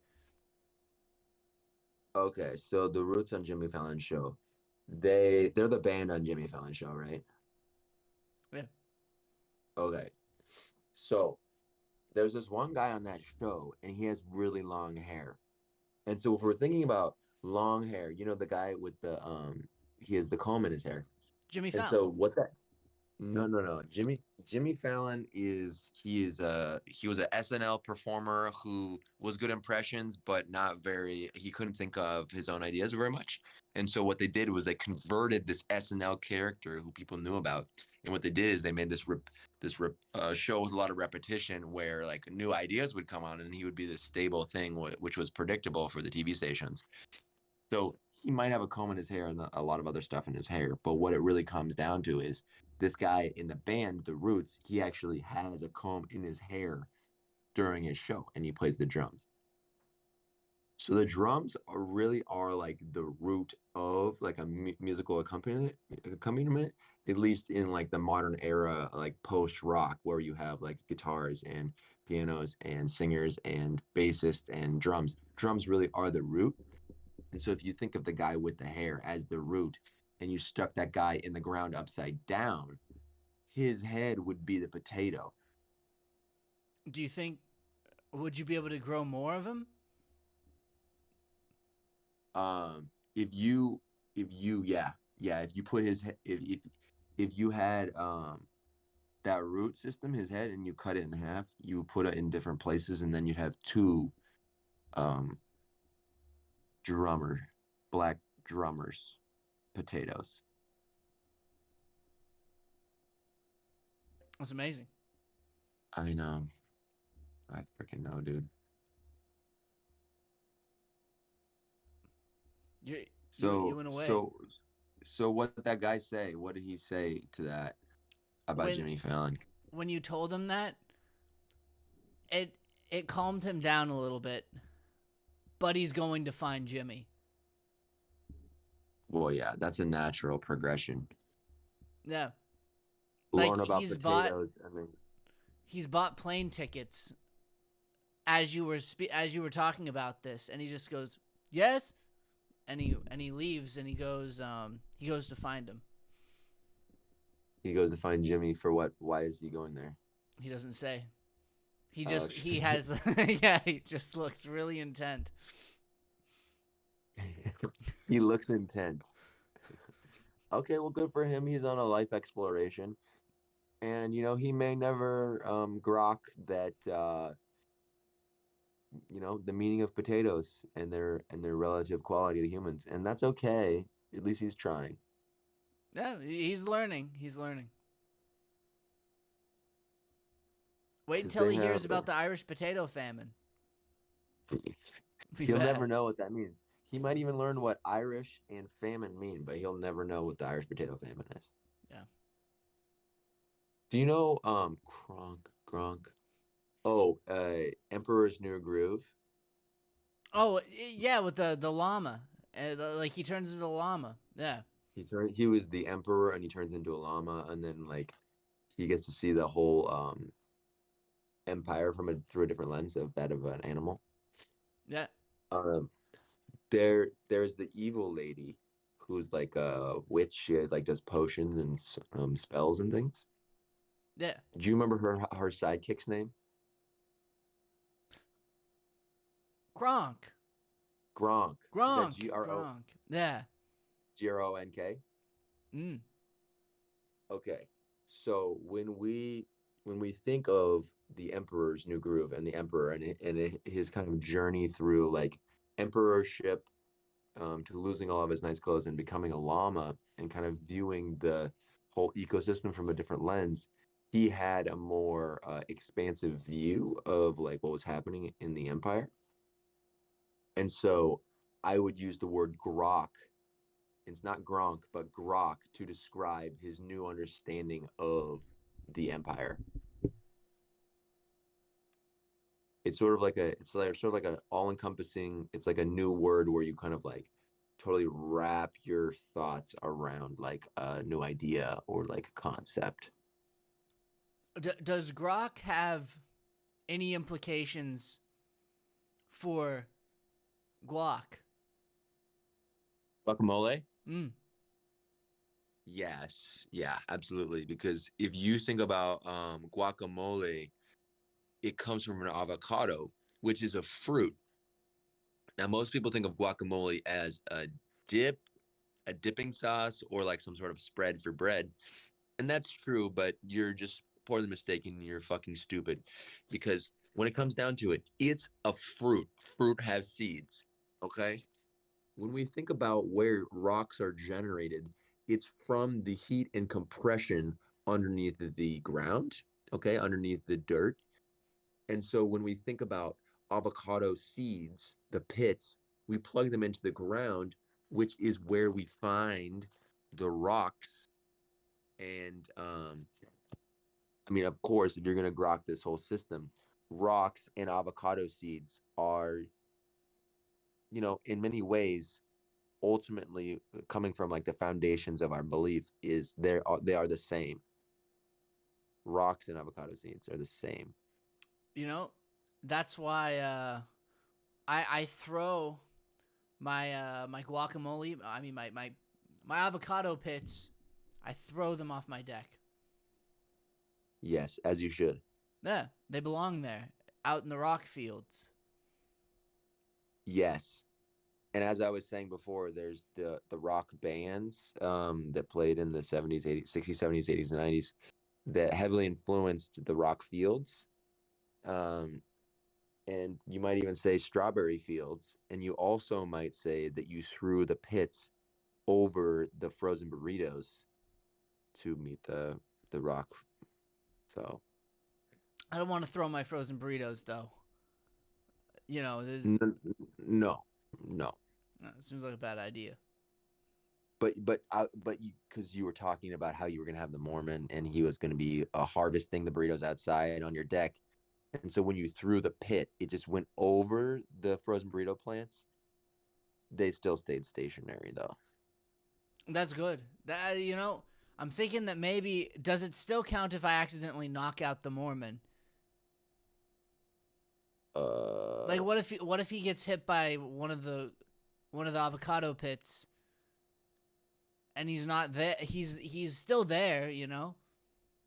Okay, so the roots on Jimmy Fallon's show, they're the band on Jimmy Fallon's show, right? Yeah. Okay. So there's this one guy on that show and he has really long hair. And so if we're thinking about long hair, you know the guy with the he has the comb in his hair. Jimmy And Fallon. so what that no, no, no. Jimmy Fallon he was a SNL performer who was good impressions, but not very. He couldn't think of his own ideas very much. And so what they did was they converted this SNL character who people knew about, and what they did is they made this show with a lot of repetition where like new ideas would come on, and he would be this stable thing which was predictable for the TV stations. So he might have a comb in his hair and a lot of other stuff in his hair, but what it really comes down to is this guy in the band, The Roots, he actually has a comb in his hair during his show and he plays the drums. So the drums really are like the root of like a musical accompaniment, at least in like the modern era, like post rock, where you have like guitars and pianos and singers and bassists and drums. Drums really are the root. And so if you think of the guy with the hair as the root and you stuck that guy in the ground upside down, his head would be the potato. Do you think would you be able to grow more of him? If you if you put if you had that root system, his head, and you cut it in half, you put it in different places, and then you'd have two um drummer black drummers potatoes. That's amazing. I know. I freaking know, dude. You you So, went away so, so what did that guy say? What did he say to that about when Jimmy Fallon? when you told him that. It it calmed him down a little bit, but he's going to find Jimmy. Well, yeah, that's a natural progression. Yeah, like Learn about potatoes and then he's bought plane tickets as you were talking about this, and he just goes yes, and he leaves and he goes to find him. he goes to find Jimmy for what? Why is he going there? He doesn't say. Oh, He shit. has yeah, he just looks really intent. He looks intent. Okay, well, good for him. He's on a life exploration, and he may never grok that the meaning of potatoes and their relative quality to humans, and that's okay. At least he's trying. Yeah, he's learning. He's learning. Wait Because until they he have hears about the Irish potato famine. Be he'll never bad. know what that means. He might even learn what Irish and famine mean, but he'll never know what the Irish potato famine is. Yeah. Do you know Gronk? Oh, Emperor's New Groove. Oh yeah, with the llama, like he turns into a llama. Yeah. He was the emperor and he turns into a llama, and then like he gets to see the whole empire through a different lens of that of an animal. Yeah. Um, there's the evil lady who's like a witch. She like does potions and spells and things. Yeah. Do you remember her sidekick's name? Gronk. Gronk. Is that Gronk. Gronk. Yeah. Gronk? Mm. Okay. So when we when we think of the Emperor's New Groove and the Emperor and his kind of journey through like emperorship, to losing all of his nice clothes and becoming a llama and kind of viewing the whole ecosystem from a different lens, he had a more expansive view of like what was happening in the empire. And so I would use the word grok. It's not Gronk, but grok to describe his new understanding of the empire. It's sort of like it's like sort of like an all-encompassing, it's like a new word where you kind of like totally wrap your thoughts around like a new idea or like a concept. Does grok have any implications for guac? Guacamole? Mm. Yes, yeah, absolutely. Because if you think about guacamole, it comes from an avocado, which is a fruit. Now, most people think of guacamole as dip, a dipping sauce, or like some sort of spread for bread. And that's true, but you're just poorly mistaken. You're fucking stupid. Because when it comes down to it, it's a fruit. Fruit has seeds. Okay. When we think about where rocks are generated, it's from the heat and compression underneath the ground, okay, underneath the dirt. And so when we think about avocado seeds, the pits, we plug them into the ground, which is where we find the rocks. And I mean, of course, if you're going to grok this whole system, rocks and avocado seeds are, in many ways, ultimately coming from like the foundations of our belief is they are the same. Rocks and avocado seeds are the same. You know, that's why I throw my guacamole. I mean my avocado pits. I throw them off my deck. Yes, as you should. Yeah, they belong there, out in the rock fields. Yes. And as I was saying before, there's the rock bands that played in the 70s, 80s, 60s, 70s, 80s, and 90s that heavily influenced the rock fields. Um, and you might even say strawberry fields. And you also might say that you threw the pits over the frozen burritos to meet the rock. So I don't want to throw my frozen burritos though. You know, no, no. it seems like a bad idea. But you, because you were talking about how you were gonna have the Mormon and he was gonna be harvesting the burritos outside on your deck, and so when you threw the pit, it just went over the frozen burrito plants. They still stayed stationary though. That's good. That I'm thinking that maybe does it still count if I accidentally knock out the Mormon? Like Uh, what if he gets hit by one of the avocado pits and he's not there? He's still there,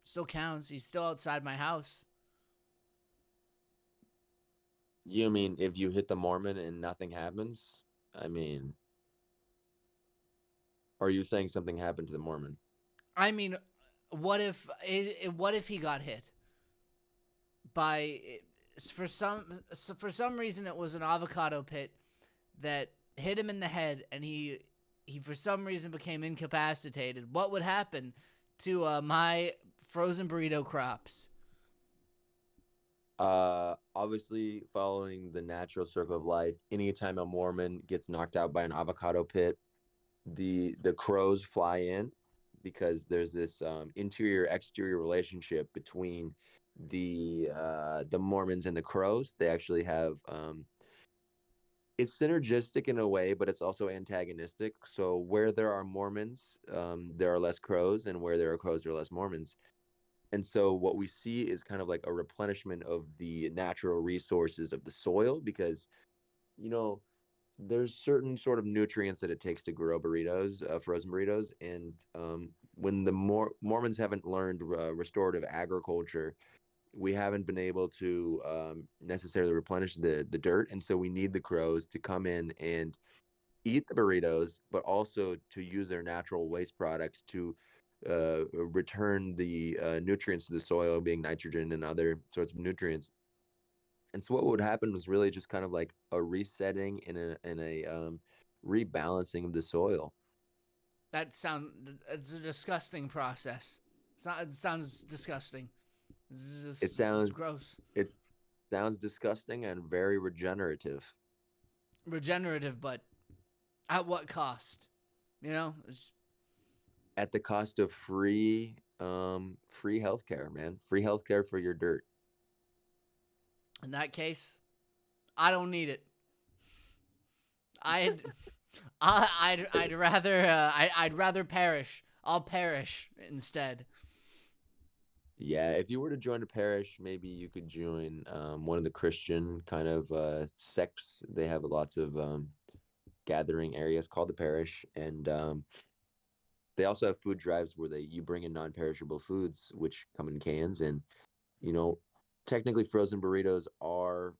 Still counts. He's still outside my house. you mean if you hit the Mormon and nothing happens? I mean, are you saying something happened to the Mormon? I mean, what if he got hit by for some reason it was an avocado pit that hit him in the head and he for some reason became incapacitated. What would happen to my frozen burrito crops? Obviously, following the natural circle of life, anytime a Mormon gets knocked out by an avocado pit, the crows fly in because there's this interior exterior relationship between the Mormons and the crows. They actually have it's synergistic in a way, but it's also antagonistic. So where there are Mormons, there are less crows, and where there are crows, there are less Mormons. And so what we see is kind of like a replenishment of the natural resources of the soil because, you know, there's certain sort of nutrients that it takes to grow burritos, frozen burritos. And when the Mormons haven't learned restorative agriculture, we haven't been able to necessarily replenish the dirt. And so we need the crows to come in and eat the burritos, but also to use their natural waste products to return the nutrients to the soil, being nitrogen and other sorts of nutrients. And so what would happen was really just kind of like a resetting and a rebalancing of the soil. It's a disgusting process. It sounds disgusting. It It's sounds gross. it sounds disgusting and very regenerative. Regenerative, but at what cost? You know, At the cost of free healthcare, man. Free healthcare for your dirt. in that case, I don't need it. I'd I'd rather I'd rather perish. I'll perish instead. Yeah, if you were to join a parish, maybe you could join one of the Christian kind of sects. They have lots of gathering areas called the parish, and they also have food drives where you bring in non-perishable foods, which come in cans, and you know, technically frozen burritos are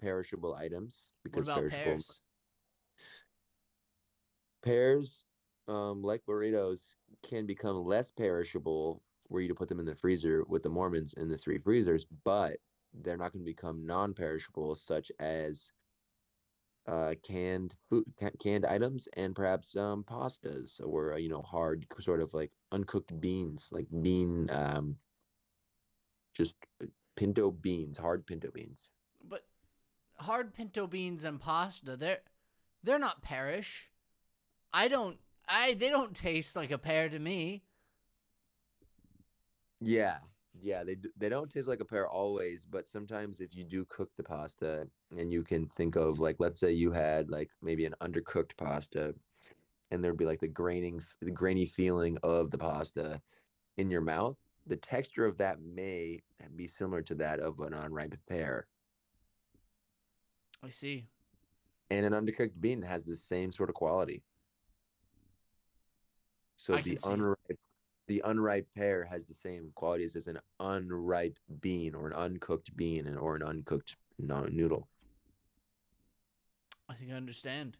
perishable items What because about perishable pears? pears, like burritos, can become less perishable were you to put them in the freezer with the Mormons in the three freezers, but they're not going to become non-perishable, such as canned food, canned items, and perhaps pastas or hard sort of like uncooked beans, like just pinto beans, hard pinto beans. But hard pinto beans and pasta, they're not perish. I don't they don't taste like a pear to me. Yeah, yeah, they don't taste like a pear always, but sometimes if you do cook the pasta and you can think of like let's say you had like maybe an undercooked pasta and there'd be like the grainy feeling of the pasta in your mouth, the texture of that may be similar to that of an unripe pear. I see. And an undercooked bean has the same sort of quality. So I can see. the unripe pear has the same qualities as an unripe bean or an uncooked bean or an uncooked noodle. I think I understand.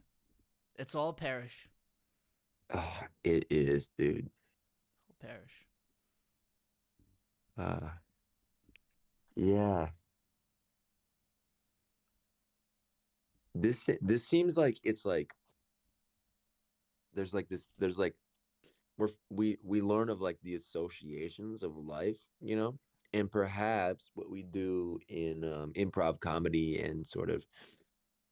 It's all perish. Oh, it is, dude. All perish. Uh, yeah. This seems like it's like there's like we learn of like the associations of life, and perhaps what we do in improv comedy and sort of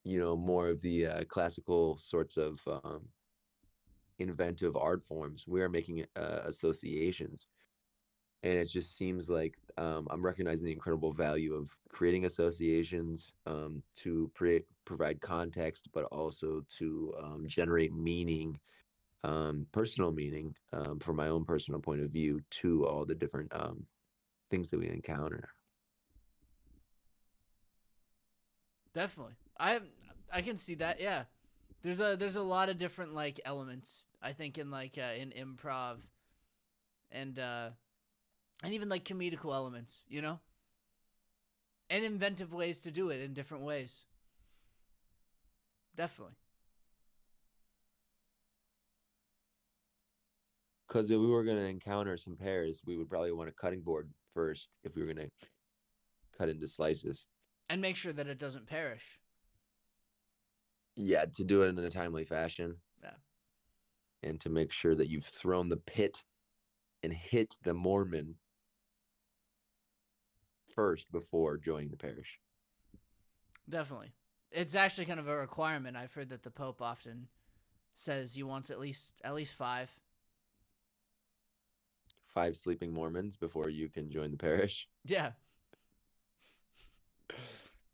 more of the classical sorts of inventive art forms, we are making associations, and it just seems like I'm recognizing the incredible value of creating associations to provide context, but also to generate meaning, personal meaning, from my own personal point of view to all the different things that we encounter. Definitely. I can see that. Yeah. There's a lot of different like elements I think in like in improv and even like comedical elements, you know? And inventive ways to do it in different ways. Definitely. Because if we were going to encounter some pears, we would probably want a cutting board first if we were going to cut into slices. And make sure that it doesn't perish. Yeah, to do it in a timely fashion. Yeah. And to make sure that you've thrown the pit and hit the Mormon first before joining the parish. Definitely. It's actually kind of a requirement. I've heard that the Pope often says he wants at least 5. 5 sleeping Mormons before you can join the parish. Yeah.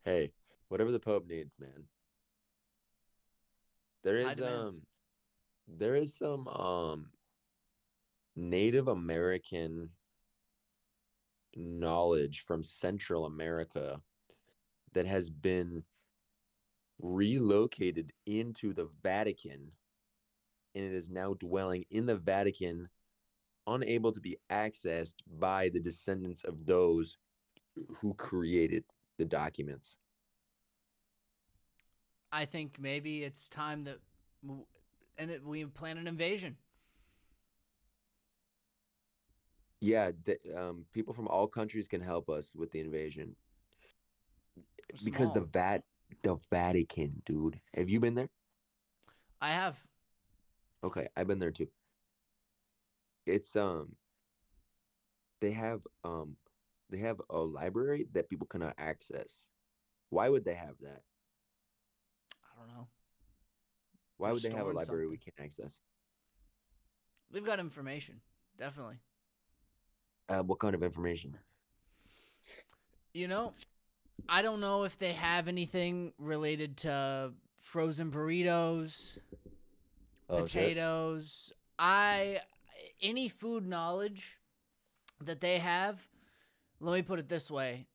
Hey, whatever the Pope needs, man. There High is demands. some Native American knowledge from Central America that has been relocated into the Vatican, and it is now dwelling in the Vatican, unable to be accessed by the descendants of those who created the documents. I think maybe it's time that we plan an invasion. Yeah, people from all countries can help us with the invasion We're because small. the Vatican, dude. Have you been there? I have. Okay, I've been there too. It's they have um they have a library that people cannot access. Why would they have that? I don't know. Why They're would they have a storing library we something. can't access? They've got information. Definitely. What kind of information? You know, I don't know if they have anything related to frozen burritos, Oh shit. potatoes. I any food knowledge that they have, let me put it this way.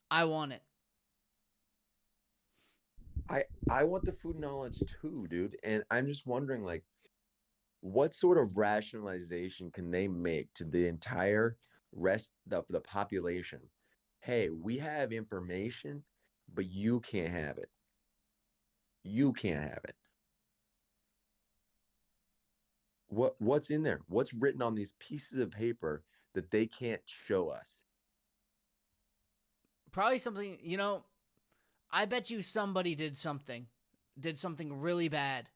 I want it. I want the food knowledge too, dude. And I'm just wondering, like, what sort of rationalization can they make to the entire rest of the population? Hey, we have information, but you can't have it. You can't have it. What's in there? What's written on these pieces of paper that they can't show us? Probably something, I bet you somebody did something really bad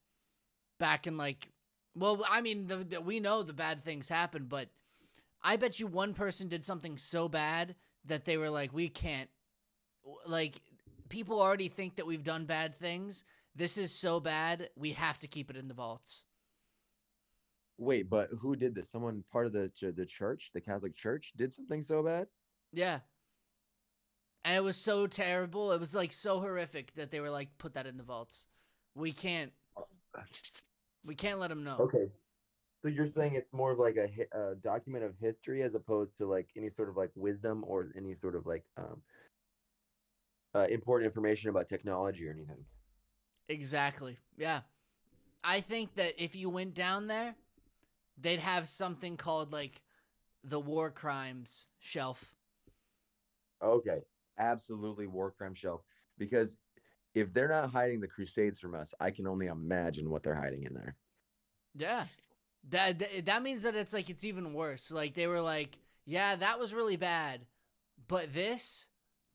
back in like, well, I mean, we know the bad things happen, but I bet you one person did something so bad that they were like, we can't, like, people already think that we've done bad things. This is so bad, we have to keep it in the vaults. Wait, but who did this? Someone part of the church, the Catholic Church, did something so bad? Yeah. And it was so terrible. It was like so horrific that they were like, put that in the vaults. We can't, we can't let them know. Okay. So you're saying it's more of like a document of history as opposed to like any sort of like wisdom or any sort of like important information about technology or anything. Exactly. Yeah. I think that if you went down there, they'd have something called like the war crimes shelf. Okay, absolutely war crime shelf. Because if they're not hiding the Crusades from us, I can only imagine what they're hiding in there. Yeah. That means that it's like it's even worse. Like they were like, yeah, that was really bad, but this,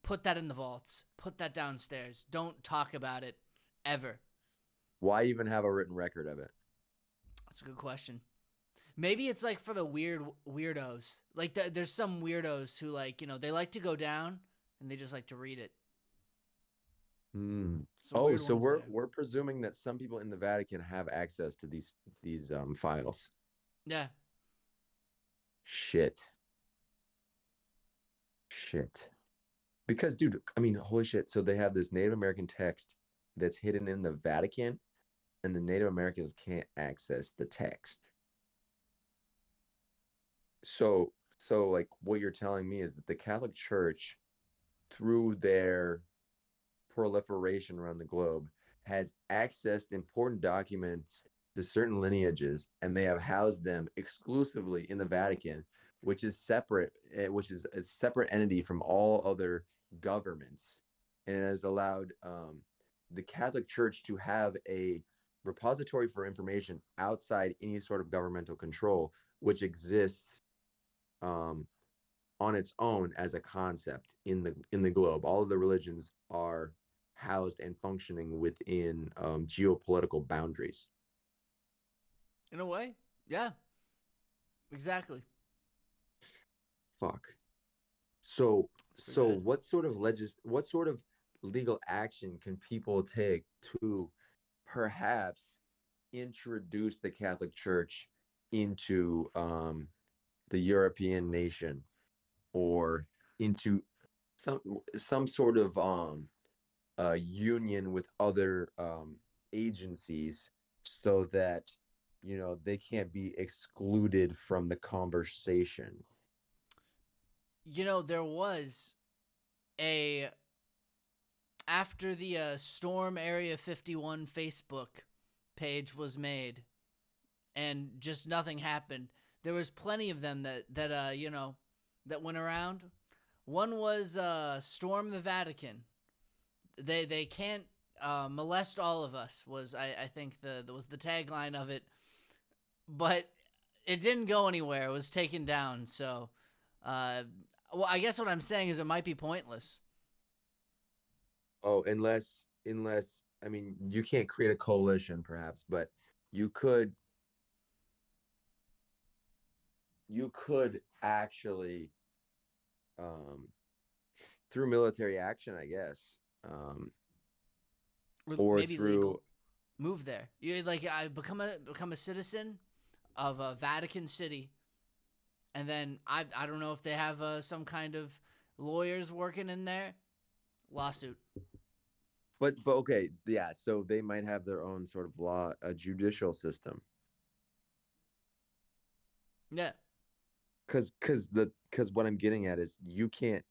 put that in the vaults. Put that downstairs. Don't talk about it ever. Why even have a written record of it? That's a good question. Maybe it's like for the weirdos. Like there's some weirdos who like, they like to go down and they just like to read it. Hmm. Some Oh, weird so ones there. we're presuming that some people in the Vatican have access to these files. Yeah. Shit. Shit. Because, dude, I mean, holy shit. So they have this Native American text that's hidden in the Vatican, and the Native Americans can't access the text. So like what you're telling me is that the Catholic Church, through their proliferation around the globe, has accessed important documents to certain lineages, and they have housed them exclusively in the Vatican, which is separate, which is a separate entity from all other governments, and it has allowed the Catholic Church to have a repository for information outside any sort of governmental control, which exists um, on its own as a concept in the globe. All of the religions are housed and functioning within geopolitical boundaries. In a way. Yeah. Exactly. Fuck. So It's pretty so bad. what sort of legal action can people take to perhaps introduce the Catholic Church into the European nation or into some some sort of union with other agencies so that they can't be excluded from the conversation. There was a after the Storm Area 51 Facebook page was made and just nothing happened. There was plenty of them that went around. One was Storm the Vatican. They can't molest all of us was I think the was the tagline of it. But it didn't go anywhere. It was taken down. So, uh, well, I guess what I'm saying is it might be pointless. Oh, unless I mean, you can't create a coalition, perhaps, but you could you could actually um through military action, I guess, or Maybe through legal. Move there. You like I become a citizen of Vatican City, and then I don't know if they have some kind of lawyers working in there. Lawsuit. but okay, yeah, so they might have their own sort of law, a judicial system. Yeah. Because what I'm getting at is you can't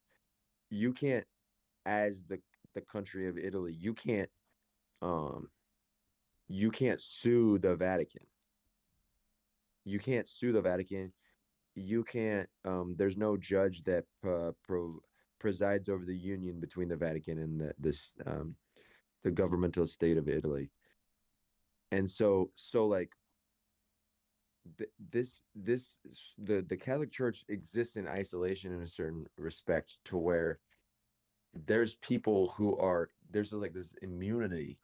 as the country of Italy, um you can't sue the Vatican. You can't sue the Vatican. You can't there's no judge that presides over the union between the Vatican and the governmental state of Italy. And so like the Catholic Church exists in isolation in a certain respect to where there's people who are there's just like this immunity.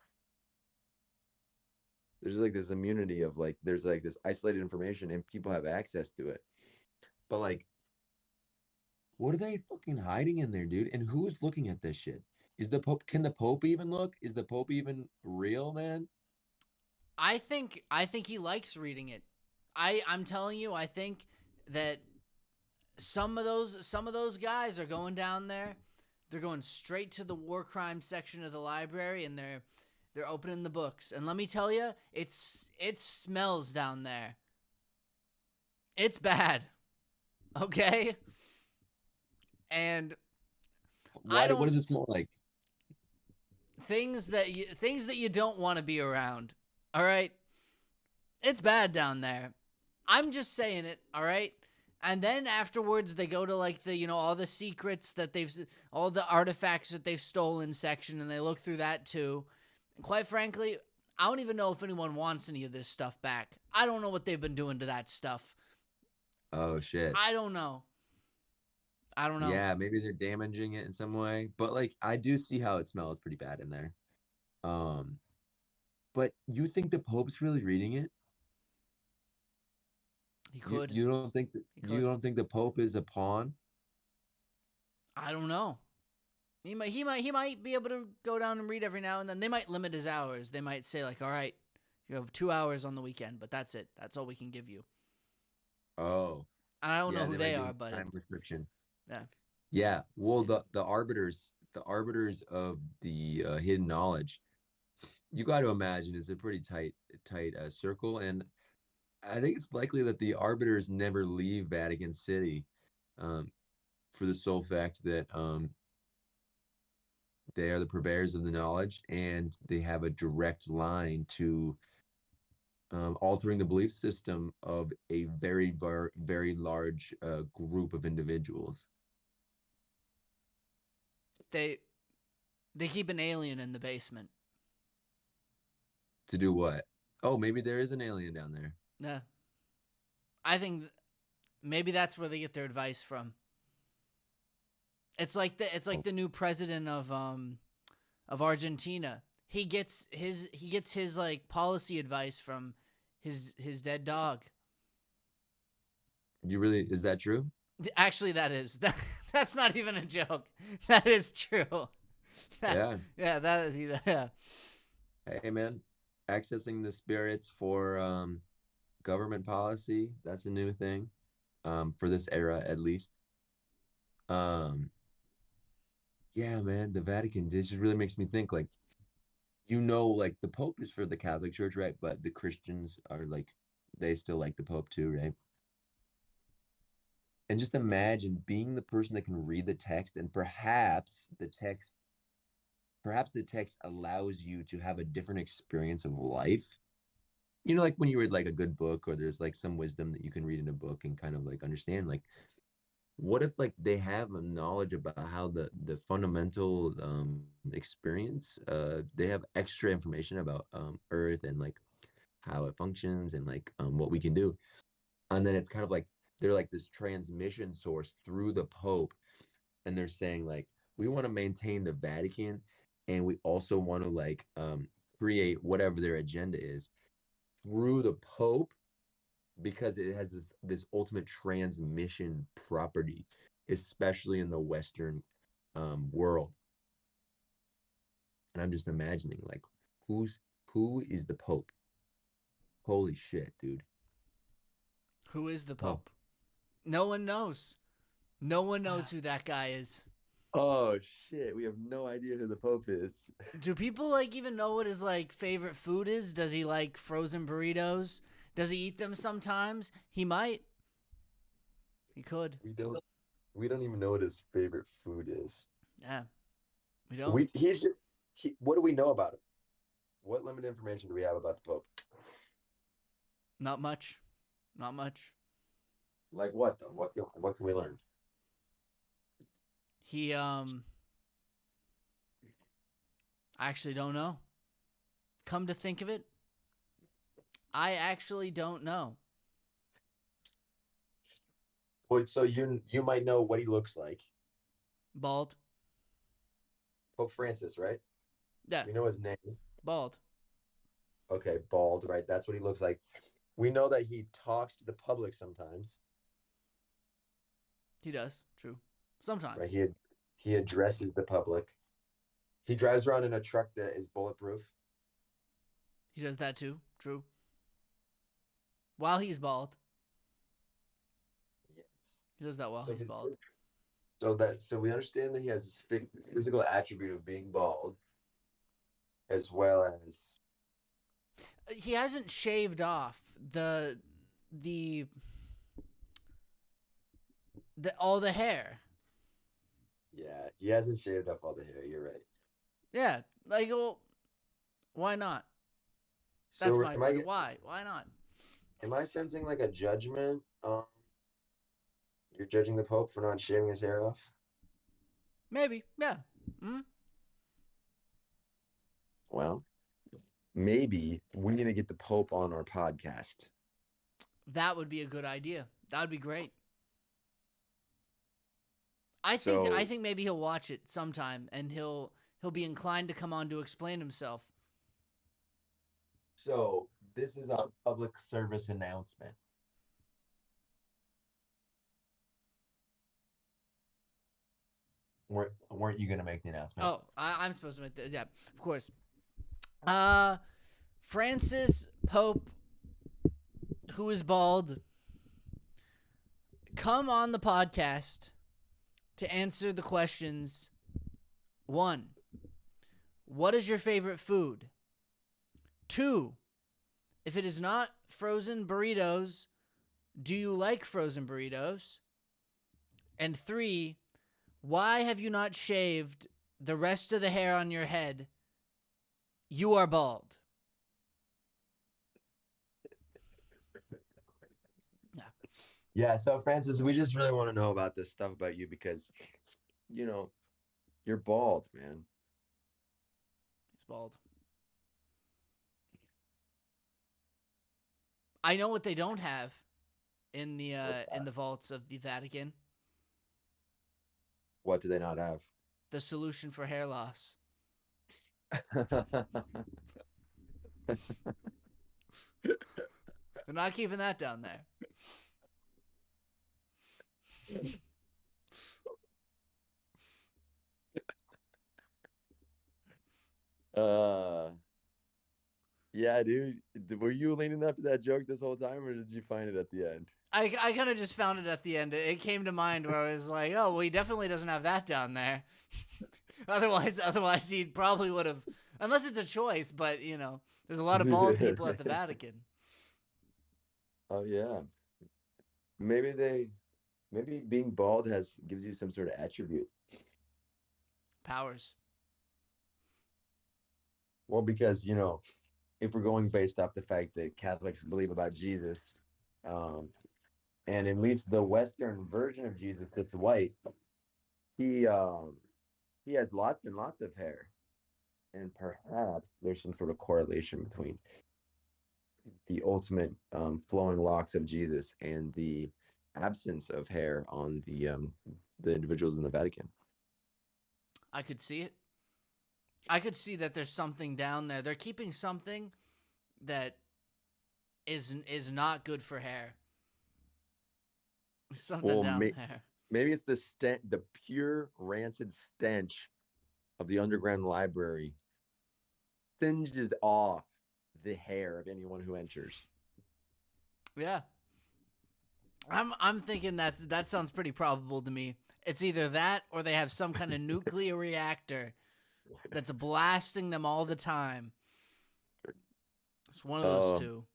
There's like this immunity of like there's like this isolated information and people have access to it. But like, what are they fucking hiding in there, dude? And who is looking at this shit? Is the Pope? Can the Pope even look? Is the Pope even real, man? I think he likes reading it. I'm telling you, I think that some of those guys are going down there. They're going straight to the war crime section of the library, and they're opening the books. And let me tell you, it smells down there. It's bad. Okay? And I Why? What don't does it smell like? things that you don't want to be around. All right? It's bad down there. I'm just saying it, all right? And then afterwards they go to like the all the secrets that all the artifacts that they've stolen section, and they look through that too. And quite frankly, I don't even know if anyone wants any of this stuff back. I don't know what they've been doing to that stuff. Oh shit. I don't know. I don't know. Yeah, maybe they're damaging it in some way. But like, I do see how it smells pretty bad in there. Um, but you think the Pope's really reading it? He You could. you don't think that He you could. don't think the Pope is a pawn? I don't know. He might be able to go down and read every now and then. They might limit his hours. They might say like, "All right, you have 2 hours on the weekend, but that's it. That's all we can give you." Oh, And I don't know yeah, who they they might do are, but time it's restriction. yeah. Yeah, well, Yeah. the arbiters of the hidden knowledge, you got to imagine is a pretty tight circle, and I think it's likely that the arbiters never leave Vatican City, um, for the sole fact that they are the purveyors of the knowledge, and they have a direct line to altering the belief system of a very large group of individuals. They they keep an alien in the basement. To do what? Oh, maybe there is an alien down there. Yeah. I think maybe that's where they get their advice from. It's like Oh, the new president of Argentina. He gets his like policy advice from his dead dog. you really is that true? Actually, that's not even a joke. That is true. Yeah. Yeah, that is yeah. Hey, man, accessing the spirits for government policy, that's a new thing, for this era at least. Um, yeah, man, the Vatican, this just really makes me think like, like the Pope is for the Catholic Church, right? But the Christians are like, they still like the Pope too, right? And just imagine being the person that can read the text, and perhaps the text allows you to have a different experience of life. Like when you read like a good book, or there's like some wisdom that you can read in a book and kind of like understand. Like, what if like they have a knowledge about how the fundamental experience? They have extra information about Earth and like how it functions and like what we can do. And then it's kind of like they're like this transmission source through the Pope, and they're saying like we want to maintain the Vatican, and we also want to like create whatever their agenda is through the Pope because it has this ultimate transmission property, especially in the Western world. And I'm just imagining like who is the Pope? Holy shit, dude. Who is the Oh. Pope? No one knows. No one knows who that guy is. Oh shit, we have no idea who the Pope is. Do people like even know what his like favorite food is? Does he like frozen burritos? Does he eat them sometimes? He might. He could. We don't even know what his favorite food is. Yeah. We don't. What do we know about him? What limited information do we have about the Pope? Not much. Not much. Like what though? What can we learn? He I actually don't know. Come to think of it, I actually don't know. Well, so you might know what he looks like. Bald. Pope Francis, right? Yeah, We know his name. bald. Okay, bald, right? That's what he looks like. We know that he talks to the public sometimes, He does. True. Sometimes. right? He addresses the public. He drives around in a truck that is bulletproof. He does that too. True. While he's bald. Yes. He does that while he's bald. So we understand that he has this physical attribute of being bald, as well as He hasn't shaved off the all the hair. yeah, he hasn't shaved off all the hair. You're right. Yeah, like well, why not? So That's my question. Why? Why not? am I sensing like a judgment? You're judging the Pope for not shaving his hair off? Maybe. Yeah. Hmm. Well, maybe we need to get the Pope on our podcast. That would be a good idea. That would be great. I think maybe he'll watch it sometime and he'll be inclined to come on to explain himself. So this is a public service announcement. Weren't you gonna make the announcement? Oh, I'm supposed to make this. Yeah, of course. Francis Pope, who is bald, come on the podcast to answer the questions. 1, what is your favorite food? 2, if it is not frozen burritos, do you like frozen burritos? And 3, why have you not shaved the rest of the hair on your head? You are bald. Yeah. Yeah, so Francis, we just really want to know about this stuff about you because, you're bald, man. He's bald. I know what they don't have in the vaults of the Vatican. What do they not have? The solution for hair loss. They're not keeping that down there. Yeah, dude. Were you leaning up to that joke this whole time, or did you find it at the end? I kind of just found it at the end. It came to mind where I was like, oh, well, he definitely doesn't have that down there. Otherwise, he probably would have, unless it's a choice. But there's a lot of bald people at the Vatican. Oh yeah. Maybe being bald gives you some sort of attribute. Powers. Well, because if we're going based off the fact that Catholics believe about Jesus, and at least the Western version of Jesus that's white, he has lots and lots of hair, and perhaps there's some sort of correlation between the ultimate flowing locks of Jesus and the absence of hair on the individuals in the Vatican. I could see it. I could see that there's something down there. They're keeping something that is not good for hair. Something Well, down there. maybe it's the pure rancid stench of the underground library singes off the hair of anyone who enters. Yeah. I'm thinking that sounds pretty probable to me. It's either that or they have some kind of nuclear reactor that's blasting them all the time. It's one of those two.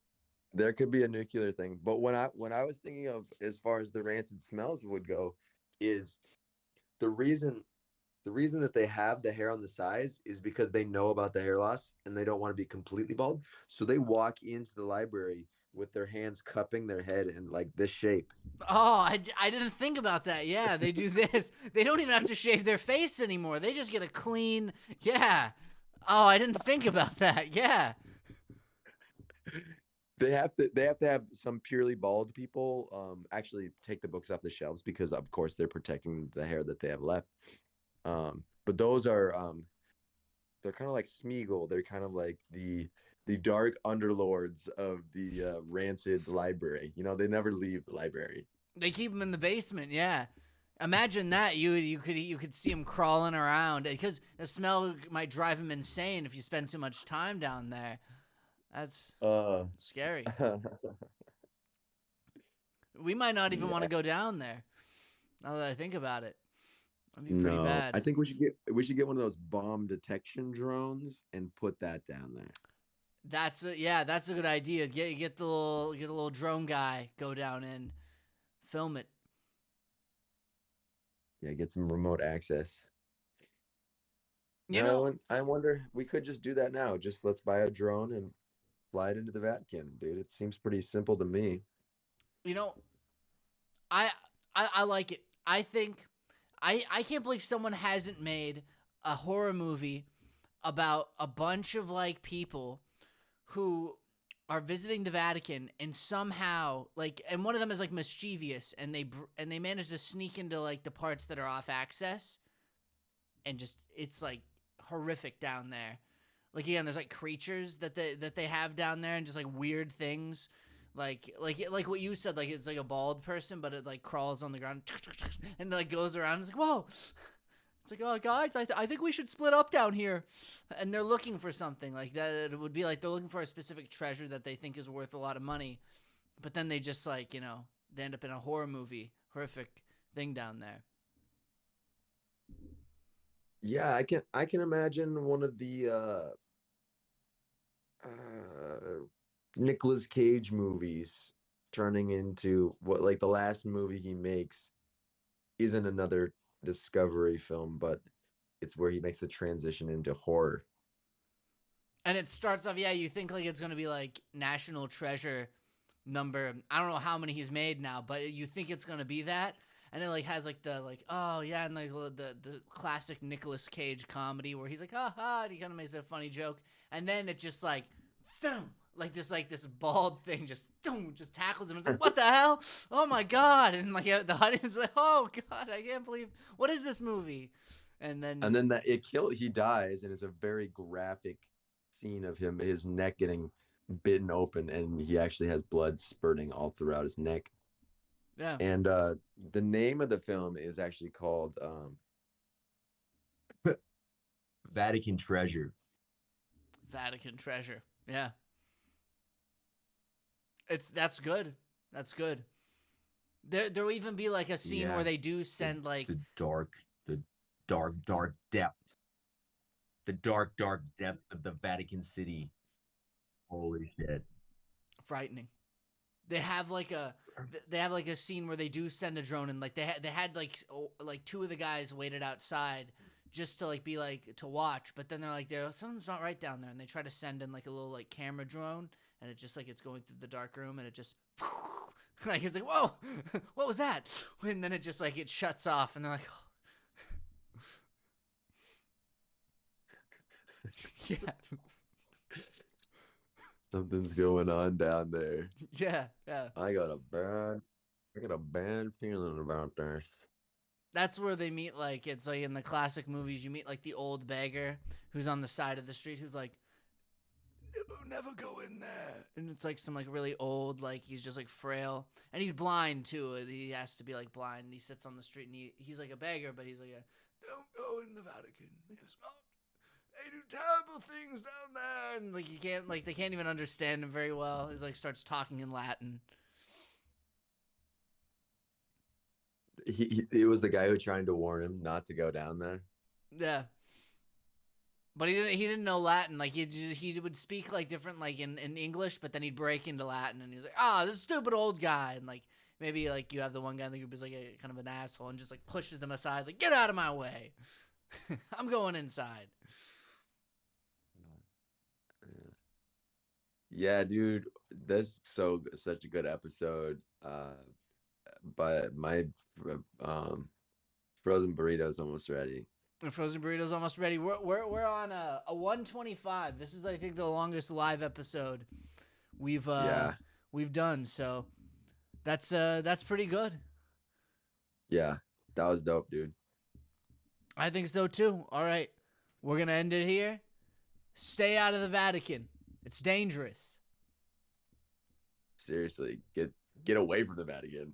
There could be a nuclear thing, but when I was thinking of as far as the rancid smells would go, is the reason that they have the hair on the sides is because they know about the hair loss and they don't want to be completely bald. So they walk into the library with their hands cupping their head in like this shape. Oh, I didn't think about that. Yeah, they do this. They don't even have to shave their face anymore. They just get a clean. Yeah. Oh, I didn't think about that. Yeah. They have to have some purely bald people actually take the books off the shelves because of course they're protecting the hair that they have left. But those are they're kind of like Smeagol. They're kind of like the dark underlords of the rancid library. You know, they never leave the library. They keep them in the basement. Yeah. Imagine that you could see them crawling around because the smell might drive them insane if you spend too much time down there. That's scary. We might not even want to go down there. Now that I think about it, that'd be pretty bad. I think we should get one of those bomb detection drones and put that down there. That's a good idea. Get the little drone guy, go down and film it. Yeah, get some remote access. You know, I wonder we could just do that now. Just let's buy a drone and fly it into the Vatican, dude. It seems pretty simple to me. You know, I like it. I think I can't believe someone hasn't made a horror movie about a bunch of like people who are visiting the Vatican and somehow like, and one of them is like mischievous and they manage to sneak into like the parts that are off access and just it's like horrific down there. Like again, there's like creatures that they have down there and just like weird things. Like what you said, like it's like a bald person, but it like crawls on the ground and like goes around. It's like, whoa. It's like, oh, guys, I think we should split up down here. And they're looking for something like that. It would be like they're looking for a specific treasure that they think is worth a lot of money. But then they just like, you know, they end up in a horror movie, horrific thing down there. Yeah, I can imagine one of the Nicolas Cage movies turning into what like the last movie he makes isn't another Discovery film, but it's where he makes the transition into horror. And it starts off, yeah, you think like it's going to be like National Treasure number. I don't know how many he's made now, but you think it's going to be that. And it like has like the like, oh yeah, and like the classic Nicolas Cage comedy where he's like, ha ha, and he kind of makes a funny joke. And then it just like, thump, like this bald thing just tackles him. It's like, what the hell? Oh my god! And like the audience is like, oh god, I can't believe, what is this movie? And then that he dies, and it's a very graphic scene of his neck getting bitten open, and he actually has blood spurting all throughout his neck. Yeah. And the name of the film is actually called Vatican Treasure. Vatican Treasure. Yeah. That's good. That's good. There will even be like a scene where they do send like the dark depths. The dark depths of the Vatican City. Holy shit. Frightening. They have like a scene where they do send a drone and like they had like two of the guys waited outside just to like be like to watch, but then they're like something's not right down there and they try to send in like a little like camera drone and it just like it's going through the dark room and it just like it's like, whoa, what was that? And then it just like it shuts off and they're like, oh. Yeah. Something's going on down there. Yeah, yeah. I got a bad feeling about this. That's where they meet. Like it's like in the classic movies, you meet like the old beggar who's on the side of the street who's like, never go in there. And it's like some like really old, like he's just like frail, and he's blind too. He has to be like blind. And he sits on the street and he's like a beggar, but he's like don't go in the Vatican. It's not. They do terrible things down there, and like you can't like they can't even understand him very well. He's like starts talking in Latin. It was the guy who trying to warn him not to go down there. Yeah. But he didn't know Latin. Like he would speak like different like in English, but then he'd break into Latin and he was like, this stupid old guy. And like maybe like you have the one guy in the group who's like a kind of an asshole and just like pushes them aside, like, get out of my way. I'm going inside. Yeah, dude, that's such a good episode. But my frozen burrito is almost ready. The frozen burrito's almost ready. We're on a 125. This is I think the longest live episode we've done. So that's pretty good. Yeah, that was dope, dude. I think so too. All right, we're gonna end it here. Stay out of the Vatican. It's dangerous. Seriously, get away from the Vatican.